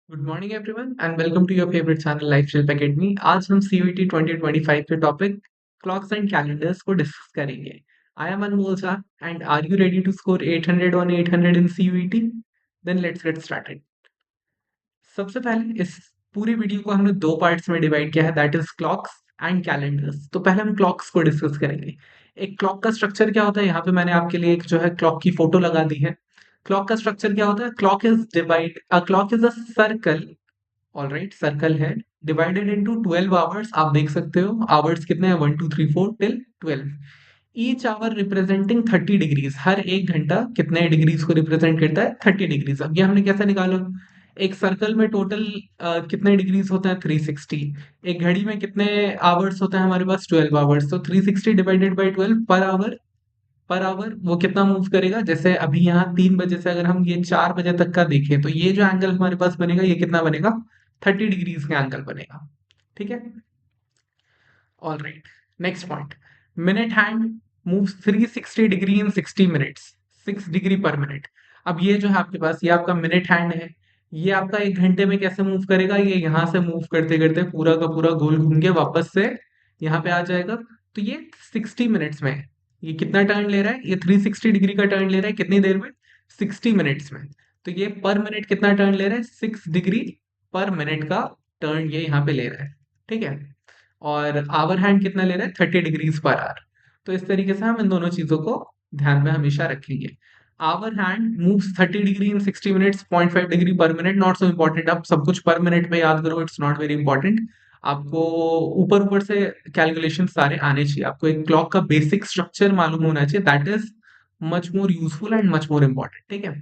Good morning everyone and welcome to your favourite channel Lifestyle Academy. आज हम CUET 2025 के topic clocks and calendars को discuss करेंगे। I am Anmol Jha and are you ready to score 800 on 800 in CUET? Then let's get started. सबसे पहले इस पूरी video को हमने दो पार्ट्स में डिवाइड किया है, that is clocks and calendars. तो पहले हम क्लॉक्स को डिस्कस करेंगे। एक क्लॉक का स्ट्रक्चर क्या होता है, यहाँ पे मैंने आपके लिए एक जो है क्लॉक की फोटो लगा दी है। क्लॉक का स्ट्रक्चर क्या होता है? Clock is a circle. Alright, circle है डिवाइडेड इनटू 12 आवर्स। आप देख सकते हो आवर्स कितने हैं, 1 2 3 4 till 12। Each hour representing 30 degrees. हर एक घंटा कितने डिग्रीज को रिप्रेजेंट करता है? 30 डिग्रीज। अब ये हमने कैसे निकाला? एक सर्कल में टोटल कितने डिग्रीज होते हैं? 360। एक घड़ी में कितने आवर्स होते हैं हमारे पास? 12 आवर्स। तो 360 divided by 12 per hour. Per hour वो कितना मूव करेगा? जैसे अभी यहाँ 3 बजे से अगर हम ये 4 बजे तक का देखें तो ये जो एंगल हमारे पास बनेगा ये कितना बनेगा? 30 डिग्रीज का एंगल बनेगा। ठीक है, all right. Next point, minute hand moves 360 degree in 60 minutes. 6 degree per minute. अब ये जो है आपके पास, ये आपका मिनट हैंड है। ये आपका एक घंटे में कैसे मूव करेगा? ये यहाँ से मूव करते करते पूरा का पूरा गोल घूम के वापस से यहाँ पे आ जाएगा। तो ये 60 मिनट्स में है। ये कितना टर्न ले रहा है? ये 360 डिग्री का टर्न ले रहा है कितनी देर में? 60 मिनट्स में। तो ये पर मिनट कितना टर्न ले रहा है? 6 डिग्री पर मिनट का टर्न ये यहाँ पे ले रहा है। ठीक है, और आवर हैंड कितना ले रहा है? 30 डिग्रीज पर आवर। तो इस तरीके से हम इन दोनों चीजों को ध्यान में हमेशा रखेंगे। Hour hand moves 30 degree in 60 minutes, 0.5 degree per minute. Not so important, आप सब कुछ पर मिनट में याद करो, इट्स नॉट वेरी इंपॉर्टेंट। आपको ऊपर ऊपर से कैलकुलेशन सारे आने चाहिए, आपको एक क्लॉक का बेसिक स्ट्रक्चर मालूम होना चाहिए, that is much more useful and much more important. ठीक है,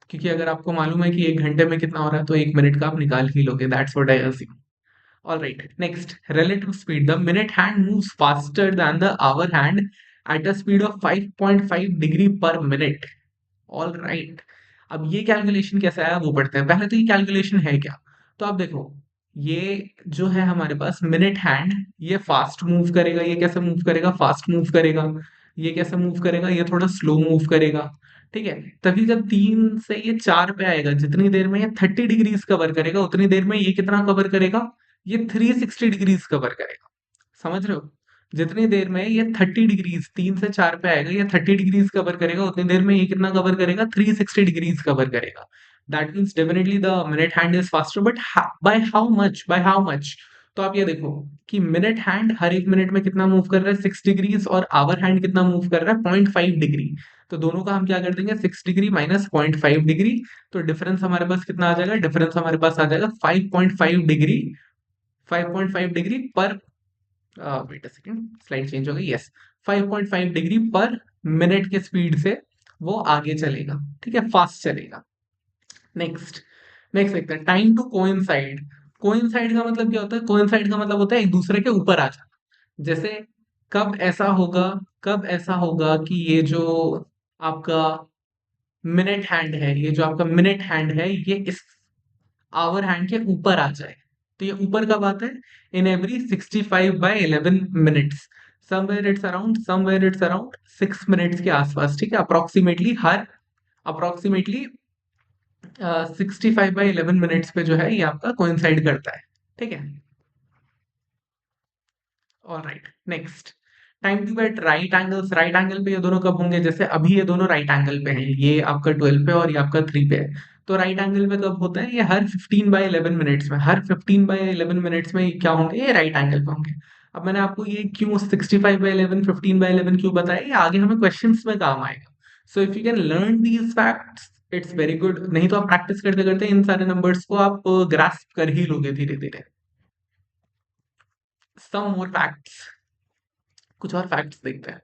क्योंकि अगर आपको मालूम है कि एक घंटे में कितना हो रहा है तो एक मिनट का आप निकाल ही लोगे, that's what I assume. All right. Next, relative speed. The minute hand moves faster than the hour hand at a speed of 5.5 degree per minute. All right. अब ये कैलकुलेशन कैसा है वो पढ़ते हैं। पहले तो ये कैलकुलेशन है क्या? तो आप देखो, ये जो है हमारे पास मिनट हैंड, ये फास्ट मूव करेगा। ये कैसे मूव करेगा? फास्ट मूव करेगा। ये कैसे मूव करेगा? ये थोड़ा स्लो मूव करेगा। ठीक है, तभी जब 3 से ये 4 पे आएगा, जितनी देर में ये 30 डिग्रीज कवर करेगा उतनी देर में ये कितना कवर करेगा? ये 360 डिग्रीज कवर करेगा। समझ रहे हो? जितनी देर में ये 30 डिग्रीज 3 से 4 पे आएगा, ये 30 डिग्रीज कवर करेगा, उतनी देर में ये कितना कवर करेगा? 360 डिग्रीज कवर करेगा। That means definitely the minute hand is faster, but by how much? By how much? तो आप ये देखो कि मिनट हैंड हर एक मिनट में कितना मूव कर रहा है? 6 डिग्रीज। और आवर हैंड कितना मूव कर रहा है? 0.5 डिग्री। तो दोनों का हम क्या कर देंगे? 6 डिग्री माइनस 0.5 डिग्री। तो डिफरेंस हमारे पास कितना आ जाएगा? डिफरेंस हमारे पास आ जाएगा 5.5 degree. 5.5 degree per, wait a second, slide change हो गई, यस। 5.5 डिग्री पर मिनट के स्पीड से वो आगे चलेगा। ठीक है, फास्ट चलेगा। नेक्स्ट, नेक्स्ट देखते हैं, टाइम टू कोइंसाइड। कोइंसाइड का मतलब क्या होता है? कोइंसाइड का मतलब होता है एक दूसरे के ऊपर आ जाना। जैसे कब ऐसा होगा, कब ऐसा होगा कि ये जो आपका मिनट हैंड है, ये जो आपका मिनट हैंड है, ये इस आवर हैंड के ऊपर आ जाए। तो ये ऊपर कब आता है? In every 65/11 minutes. Somewhere it's around 6 minutes के आसपास। ठीक है, अप्रोक्सीमेटली हर, अप्रोक्सीमेटली 65/11 मिनट्स पे जो है ये आपका कोइंसाइड करता है। ठीक है, all right. Next, time to get right angles. Right angle पे ये दोनों कब होंगे? जैसे अभी ये दोनों राइट एंगल पे हैं, ये आपका 12 पे और ये आपका 3 पे है। तो राइट एंगल पे कब होता है? ये हर 15/11 मिनट्स में। हर 15/11 मिनट्स में ये क्या होंगे? ये राइट एंगल पे होंगे। अब मैंने आपको ये क्यों 65/11 15/11 क्यों बताया, ये आगे हमें क्वेश्चंस में काम आएगा। So if you can learn these facts it's very good, नहीं तो आप प्रैक्टिस करते करते इन सारे नंबर्स को आप ग्रास्प कर ही लोगे धीरे धीरे। सम मोर फैक्ट्स, कुछ और फैक्ट्स देखते हैं।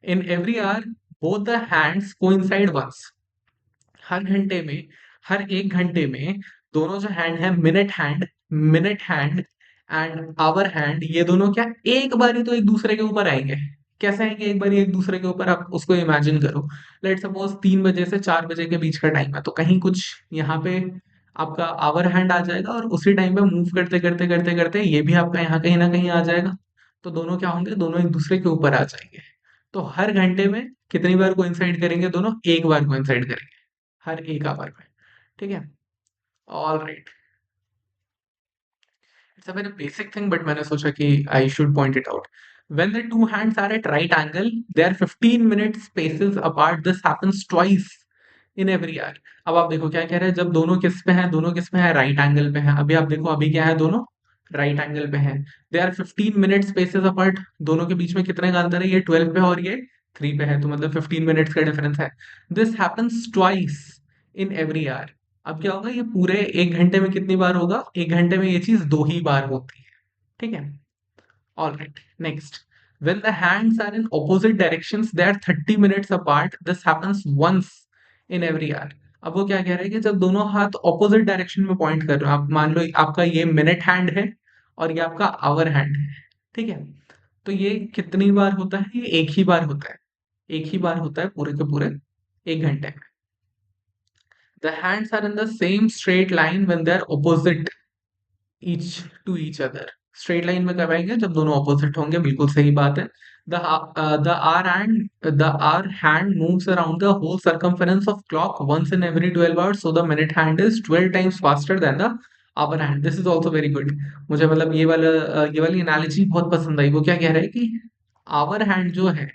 In every hour both the hands coincide once. हर घंटे में, हर एक घंटे में दोनों जो हैंड है, minute hand and hour hand, ये दोनों क्या एक बारी तो एक दूसरे के ऊपर आएंगे? कैसे आएंगे एक बारी एक दूसरे के ऊपर? आप उसको इमेजिन करो। लेट सपोज 3 बजे से 4 बजे के बीच का टाइम है, तो कहीं कुछ यहाँ पे आपका आवर हैंड आ जाएगा और उसी टाइम पे मूव करते करते करते करते ये भी आपका यहाँ कहीं ना कहीं आ जाएगा। तो दोनों क्या होंगे? दोनों एक दूसरे के ऊपर आ जाएंगे। तो हर घंटे में कितनी बार कोइंसाइड करेंगे दोनों? एक बार कोइंसाइड करेंगे हर एक आवर में। ठीक है, all right, it's a very basic thing but मैंने सोचा कि I should point it out. When the two hands are at right angle, they are 15 minutes spaces apart. This happens twice in every hour. अब आप देखो क्या कह रहे हैं, जब दोनों किस पे हैं, दोनों किस पे हैं, राइट एंगल पे हैं. अभी आप देखो अभी क्या है, दोनों राइट एंगल पे हैं. They are 15 minute spaces apart. दोनों के बीच में कितने का अंतर है, ये 12 पे है और ये 3 पे है, तो मतलब 15 मिनट्स का डिफरेंस है. This happens twice in every our. अब क्या होगा, ये पूरे एक घंटे में कितनी बार होगा, एक घंटे में ये चीज 2 ही बार होती है. ठीक है. All right. Next. When the hands are in opposite directions, they are 30 minutes apart. This happens once in every hour. अब वो क्या कह रहे हैं कि जब दोनों हाथ ऑपोजिट डायरेक्शन में पॉइंट कर रहे हो, आप मान लो आपका ये मिनट हैंड है और ये आपका आवर हैंड है. ठीक है. तो ये कितनी बार होता है, ये एक ही बार होता है. एक ही बार होता है पूरे के पूरे एक घंटे में. The hands are in the same straight line when they are opposite each to each other. Straight line में कब आएंगे, जब दोनों ऑपोजिट होंगे. बिल्कुल सही बात है. The hour hand moves around the whole circumference of clock once in every 12 hours, so the minute hand is 12 times faster than the hour hand. This is also very good. मुझे मतलब ये वाली analogy बहुत पसंद आई. वो क्या कह रहा है कि आवर हैंड जो है,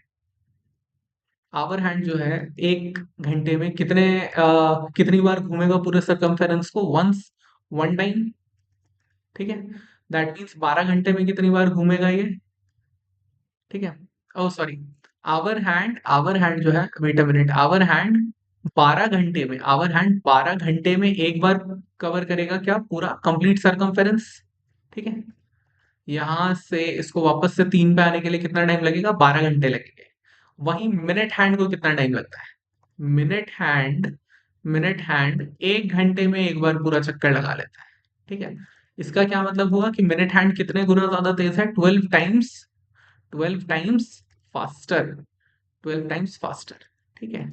आवर हैंड जो है एक घंटे में कितनी बार घूमेगा पूरे सरकमफेरेंस को, वंस, वन टाइम. ठीक है. दैट मीन्स 12 घंटे में कितनी बार घूमेगा ये. ठीक है. ओह सॉरी, आवर हैंड जो है, wait a minute, hour hand 12 घंटे में एक बार कवर करेगा क्या, पूरा कंप्लीट सरकमफेरेंस. ठीक है. यहां से इसको वापस से 3 पे आने के लिए कितना टाइम लगेगा, 12 घंटे लगेंगे. वहीं मिनट हैंड को कितना टाइम लगता है, मिनट हैंड मिनट हैंड 1 घंटे में एक बार पूरा चक्कर लगा लेता है. ठीक है. इसका क्या मतलब हुआ कि मिनट हैंड कितने गुना ज्यादा तेज है, 12 टाइम्स फास्टर. 12 times faster. ठीक है.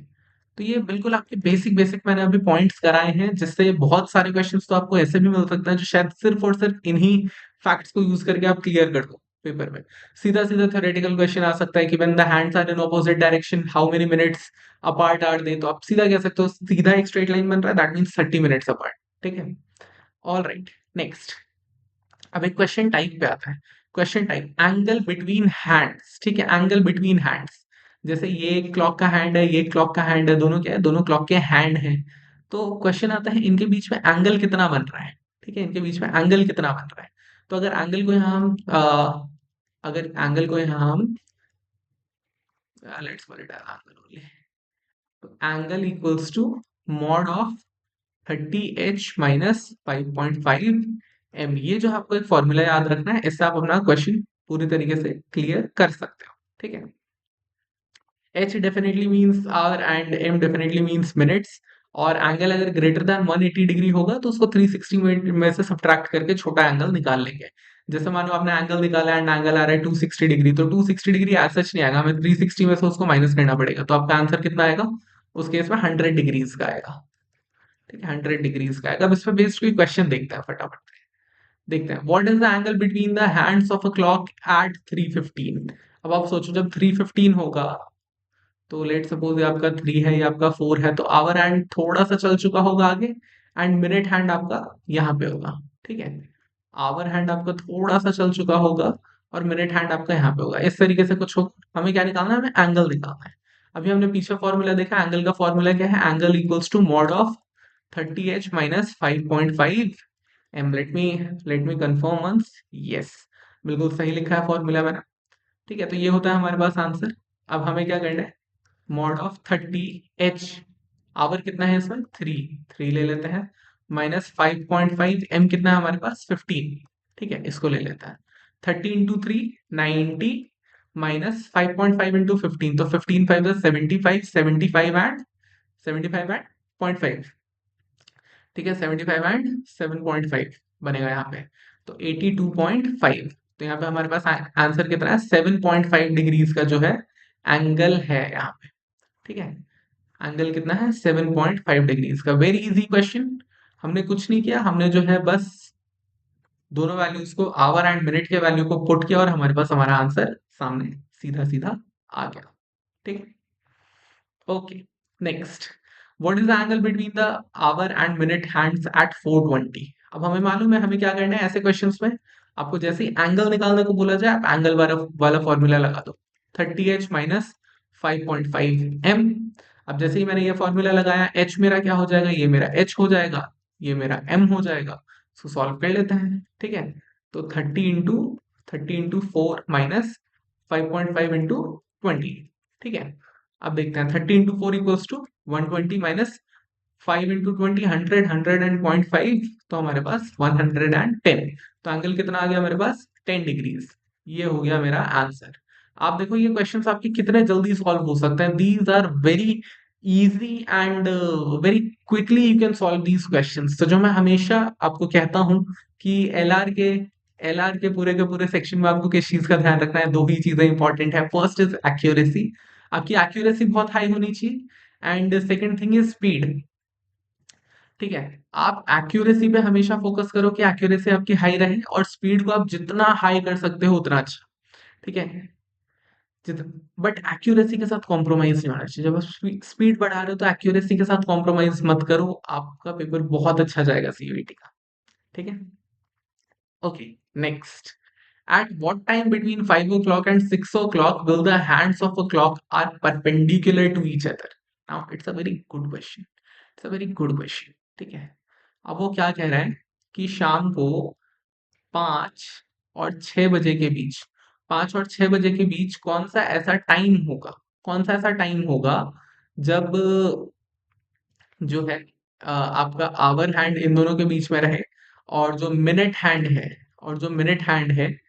तो ये बिल्कुल आपके बेसिक बेसिक मैंने अभी पॉइंट्स कराए हैं, जिससे बहुत सारे क्वेश्चंस तो आपको ऐसे भी मिल सकते हैं जो शायद सिर्फ और सिर्फ इन्हीं फैक्ट्स को यूज करके आप क्लियर कर दो पेपर में. सीधा सीधा थ्योरेटिकल क्वेश्चन आ सकता है कि when the hands are in opposite direction how many minutes apart are they, तो आप सीधा कह सकते हो, सीधा एक स्ट्रेट लाइन बन रहा है, दैट मीन्स 30 मिनट्स अपार्ट. ठीक है. All right. नेक्स्ट. अब एक क्वेश्चन टाइप पे आता है. Question type, angle between hands. ठीक है, एंगल बिटवीन हैंड्स. जैसे ये क्लॉक का हैंड है, ये क्लॉक का हैंड है, दोनों क्या है, दोनों क्लॉक के हैंड हैं. तो क्वेश्चन आता है इनके बीच में एंगल कितना बन रहा है. ठीक है, इनके बीच में एंगल कितना बन रहा है. तो अगर एंगल को यहाँ हम let's call it angle only. तो angle equals to mod of 30h minus 5.5 m. ये जो आपको एक फॉर्मूला याद रखना है, इससे आप अपना क्वेश्चन पूरी तरीके से क्लियर कर सकते हो. ठीक है. h definitely means our and m definitely means minutes. और एंगल अगर ग्रेटर देन 180 डिग्री होगा तो उसको 360 में से सब्ट्रैक्ट करके छोटा एंगल निकाल लेंगे. जैसे मानो आपने एंगल निकाला एंड एंगल आ रहा है 260 डिग्री, तो 260 डिग्री एज सच नहीं आएगा, हमें 360 में से उसको माइनस करना पड़ेगा. तो आपका आंसर कितना आएगा, उस केस में 100 डिग्रीज का आएगा. ठीक है, 100 डिग्रीज का आएगा. अब इस पर बेस्ड कोई क्वेश्चन देखते हैं फटाफट. देखते हैं, what is the angle between the hands of a clock at 3:15. अब आप सोचो जब 3:15 होगा, तो लेट सपोज ये आपका 3 है, ये आपका 4 है, तो आवर हैंड थोड़ा सा चल चुका होगा आगे, एंड मिनट हैंड आपका यहाँ पे होगा. ठीक है. आवर हैंड आपका थोड़ा सा चल चुका होगा और मिनट हैंड आपका यहाँ पे होगा. इस तरीके से कुछ हो. हमें क्या निकालना है, हमें एंगल निकालना है. अभी हमने पीछे फॉर्मूला देखा, एंगल का फॉर्मूला क्या है, angle equals to mod of 30h minus 5.5 m. Let me confirm once. Yes, बिल्कुल सही लिखा है फॉर्मूला मैंने. ठीक है. तो ये होता है हमारे पास आंसर. अब हमें क्या करना है, मॉड ऑफ 30h, आवर कितना है इसमें, 3 ले लेते हैं, माइनस 5.5 m कितना है हमारे पास, 15. ठीक है, इसको ले लेते हैं. 30 इंटू 3 90, माइनस 5.5 इंटू 15, तो 15 5 75, 75 एंड 0.5. ठीक है, 75 एंड 7.5 बनेगा यहाँ पे, तो 82.5. तो यहाँ पे हमारे पास आंसर कितना है, 7.5 डिग्रीज का जो है एंगल है यहाँ पे. ठीक है. एंगल कितना है, 7.5 डिग्रीज का. Very easy question. हमने कुछ नहीं किया, हमने जो है बस दोनों वैल्यूज को, आवर एंड मिनट के वैल्यू को पुट किया और हमारे पास हमारा आंसर सामने सीधा सीधा आ गया. ठीक है. Okay. Next. What is the angle between the our and minute hands eight 4:20? अब हमें मालूम है हमें क्या करना है ऐसे क्वेश्चंस में। आपको जैसे ही एंगल निकालने को बोला जाए, आप एंगल वाला वाला फॉर्मूला लगा दो, 30h माइनस 5.5 m। अब जैसे ही मैंने ये फॉर्मूला लगाया, h मेरा क्या हो जाएगा, ये मेरा h हो जाएगा, ये मेरा m हो जाएगा। सो सॉल्व कर लेते हैं, ठीक है। तो 30 इंटू 4 माइनस 5.5 इंटू 20, ठीक है। अब देखते हैं, 30 into 4 equals to 120 minus 5 into 20, 100 and तो हमारे पास 110। तो एंगल कितना आ गया मेरे पास, 10 डिग्रीज। ये हो गया मेरा आंसर। आप देखो ये क्वेश्चंस आपके कितने जल्दी सॉल्व हो सकते हैं। These are very easy and very quickly you can solve these questions. तो जो मैं हमेशा आपको कहता हूँ कि एलआर के पूरे सेक्शन में आपको किस चीज का ध्यान रखना है, दो ही चीजें इंपॉर्टेंट है। फर्स्ट इज एक्यूरेसी, आपकी एक्यूरेसी बहुत हाई होनी चाहिए, and second thing is speed, ठीक है। आप एक्यूरेसी पे हमेशा फोकस करो कि एक्यूरेसी आपकी हाई रहे, और स्पीड को आप जितना हाई कर सकते हो उतना अच्छा, ठीक है। बट एक्यूरेसी के साथ कॉम्प्रोमाइज नहीं होना चाहिए। जब आप स्पीड बढ़ा रहे हो तो एक्यूरेसी के साथ कॉम्प्रोमाइज मत करो, आपका पेपर बहुत अच्छा जाएगा सीयूईटी का, ठीक है। Okay, next. At what time between 5 o'clock and 6 o'clock will the hands of a clock are perpendicular to each other? Now, it's a very good question. It's a very good question. ठीक है। अब वो क्या कह रहा है कि शाम को 5 और 6 बजे के बीच, 5 और 6 बजे के बीच कौन सा ऐसा टाइम होगा, कौन सा ऐसा टाइम होगा जब जो है आपका आवर हैंड इन दोनों के बीच में रहे, और जो मिनट हैंड है, और जो मिनट हैंड है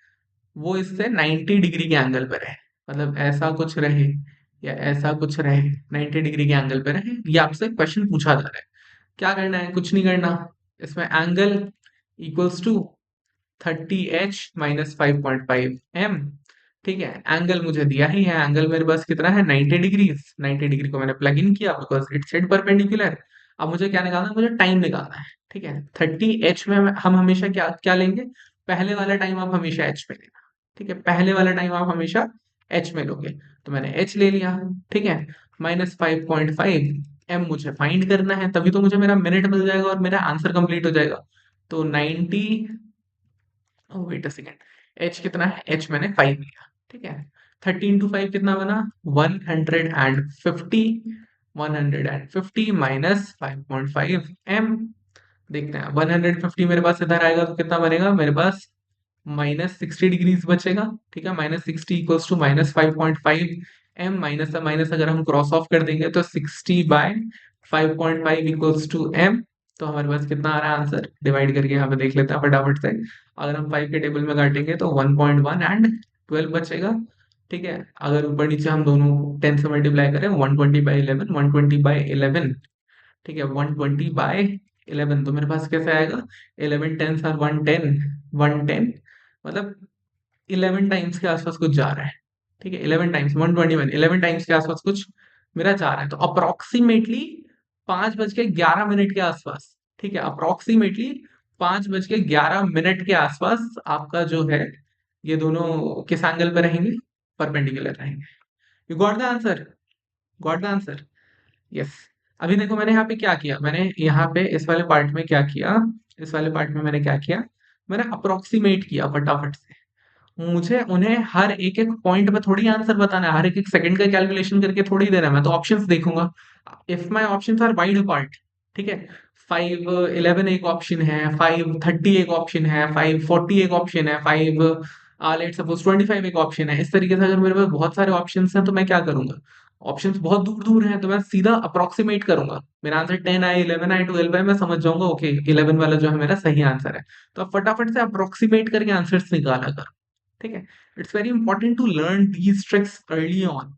वो इससे 90 डिग्री के एंगल पे रहे। मतलब ऐसा कुछ रहे या ऐसा कुछ रहे, 90 डिग्री के एंगल पे रहे। ये आपसे क्वेश्चन पूछा जा रहा है। क्या करना है, कुछ नहीं करना। इसमें angle equals to 30h minus 5.5 m, ठीक है। एंगल मुझे दिया ही है, एंगल मेरे पास कितना है, 90 डिग्रीज। 90 डिग्री को मैंने प्लग इन किया बिकॉज इट सेड परपेंडिकुलर। अब मुझे क्या निकालना है, मुझे टाइम निकालना है, ठीक है। 30h में हम हमेशा क्या क्या लेंगे, पहले वाला टाइम आप हमेशा h में लेना, ठीक है। पहले वाला टाइम आप हमेशा h में लोगे, तो मैंने h ले लिया, ठीक है। -5.5 m मुझे फाइंड करना है, तभी तो मुझे मेरा मिनट मिल जाएगा और मेरा आंसर कंप्लीट हो जाएगा। तो 90, वेट अ सेकेंड, h कितना है, h मैंने 5 लिया, ठीक है। 30 इंटू 5 कितना बना, 150। 150 माइनस 5.5 m। देखते हैं, 150 मेरे पास इधर आएगा तो कितना बनेगा मेरे पास, -60 डिग्रीज बचेगा, ठीक है। -60 इक्वल्स टू -5.5 m, माइनस से माइनस अगर हम क्रॉस ऑफ कर देंगे तो 60/5.5 इक्वल्स टू m। तो हमारे पास कितना आ रहा है आंसर, डिवाइड करके यहाँ पे देख लेते हैं फटाफट से। अगर हम 5 के टेबल में काटेंगे तो 1.1 एंड 12 बचेगा, ठीक है। अगर ऊपर नीचे हम दोनों 10 से मल्टीप्लाई करें, 120/11, 120/11, ठीक है। 120/11 तो मेरे पास कैसे आएगा, 11 टेंस और 110, 110 मतलब 11 टाइम्स के आसपास कुछ जा रहा है, ठीक है। 11 टाइम्स 121, 11 टाइम्स के आसपास कुछ मेरा जा रहा है। तो अप्रोक्सीमेटली 5:11 के आसपास, ठीक है। अप्रोक्सीमेटली 5:11 के आसपास आपका जो है, ये दोनों किस एंगल पे रहेंगे, परपेंडिकुलर रहेंगे। You got the answer, got the answer, yes. अभी देखो मैंने यहाँ पे क्या किया, मैंने यहाँ पे इस वाले पार्ट में क्या किया, इस वाले पार्ट में मैंने क्या किया, मैंने अप्रोक्सीमेट किया फटाफट से। मुझे उन्हें हर एक एक पॉइंट पे थोड़ी आंसर बताना है, हर एक एक सेकंड का कैलकुलेशन करके थोड़ी देना है। मैं तो ऑप्शंस देखूंगा, if my options are wide apart, ठीक है। 511 एक ऑप्शन है, 530 एक ऑप्शन है, 540 एक ऑप्शन है, 5 लेट्स सपोज 25 एक ऑप्शन है। इस तरीके से अगर मेरे पास बहुत सारे ऑप्शंस हैं तो मैं क्या करूंगा, ऑप्शंस बहुत दूर दूर हैं तो मैं सीधा अप्रोक्सीमेट करूंगा। मेरा आंसर 10 आए, 11 आए, 12 आए, मैं समझ जाऊंगा ओके 11 वाला जो है मेरा सही आंसर है। तो आप फटाफट से अप्रोक्सीमेट करके आंसर्स निकाला कर, ठीक है। It's very important to learn these tricks early on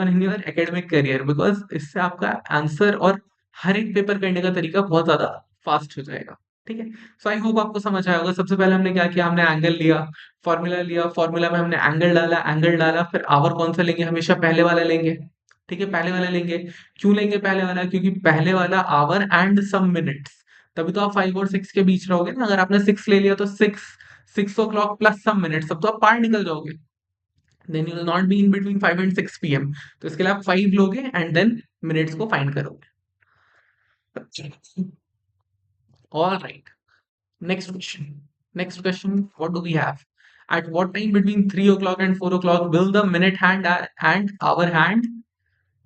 in your academic career, because इससे आपका आंसर और हर एक पेपर करने का तरीका बहुत ज्यादा फास्ट हो जाएगा, ठीक है। सो आई होप आपको समझ आया होगा। सबसे पहले हमने क्या किया, हमने एंगल लिया, फॉर्मूला में हमने एंगल डाला, फिर आवर कौन सा लेंगे, हमेशा पहले वाला लेंगे, ठीक है। पहले वाला लेंगे, क्यों लेंगे पहले वाला, क्योंकि पहले वाला आवर एंड सम मिनट्स, तभी तो आप 5 और 6 के बीच रहोगे ना। अगर आपने 6 ले लिया तो 6 6 o'clock प्लस सम मिनट्स, तब तो आप पार निकल जाओगे। Then you will not be in between 5 and 6 PM. तो इसके लिए आप 5 लोगे एंड देन मिनट्स को फाइंड करोगे। All right, next question. Next question, what do we have? At what time between 3 o'clock and 4 o'clock will the minute hand and hour hand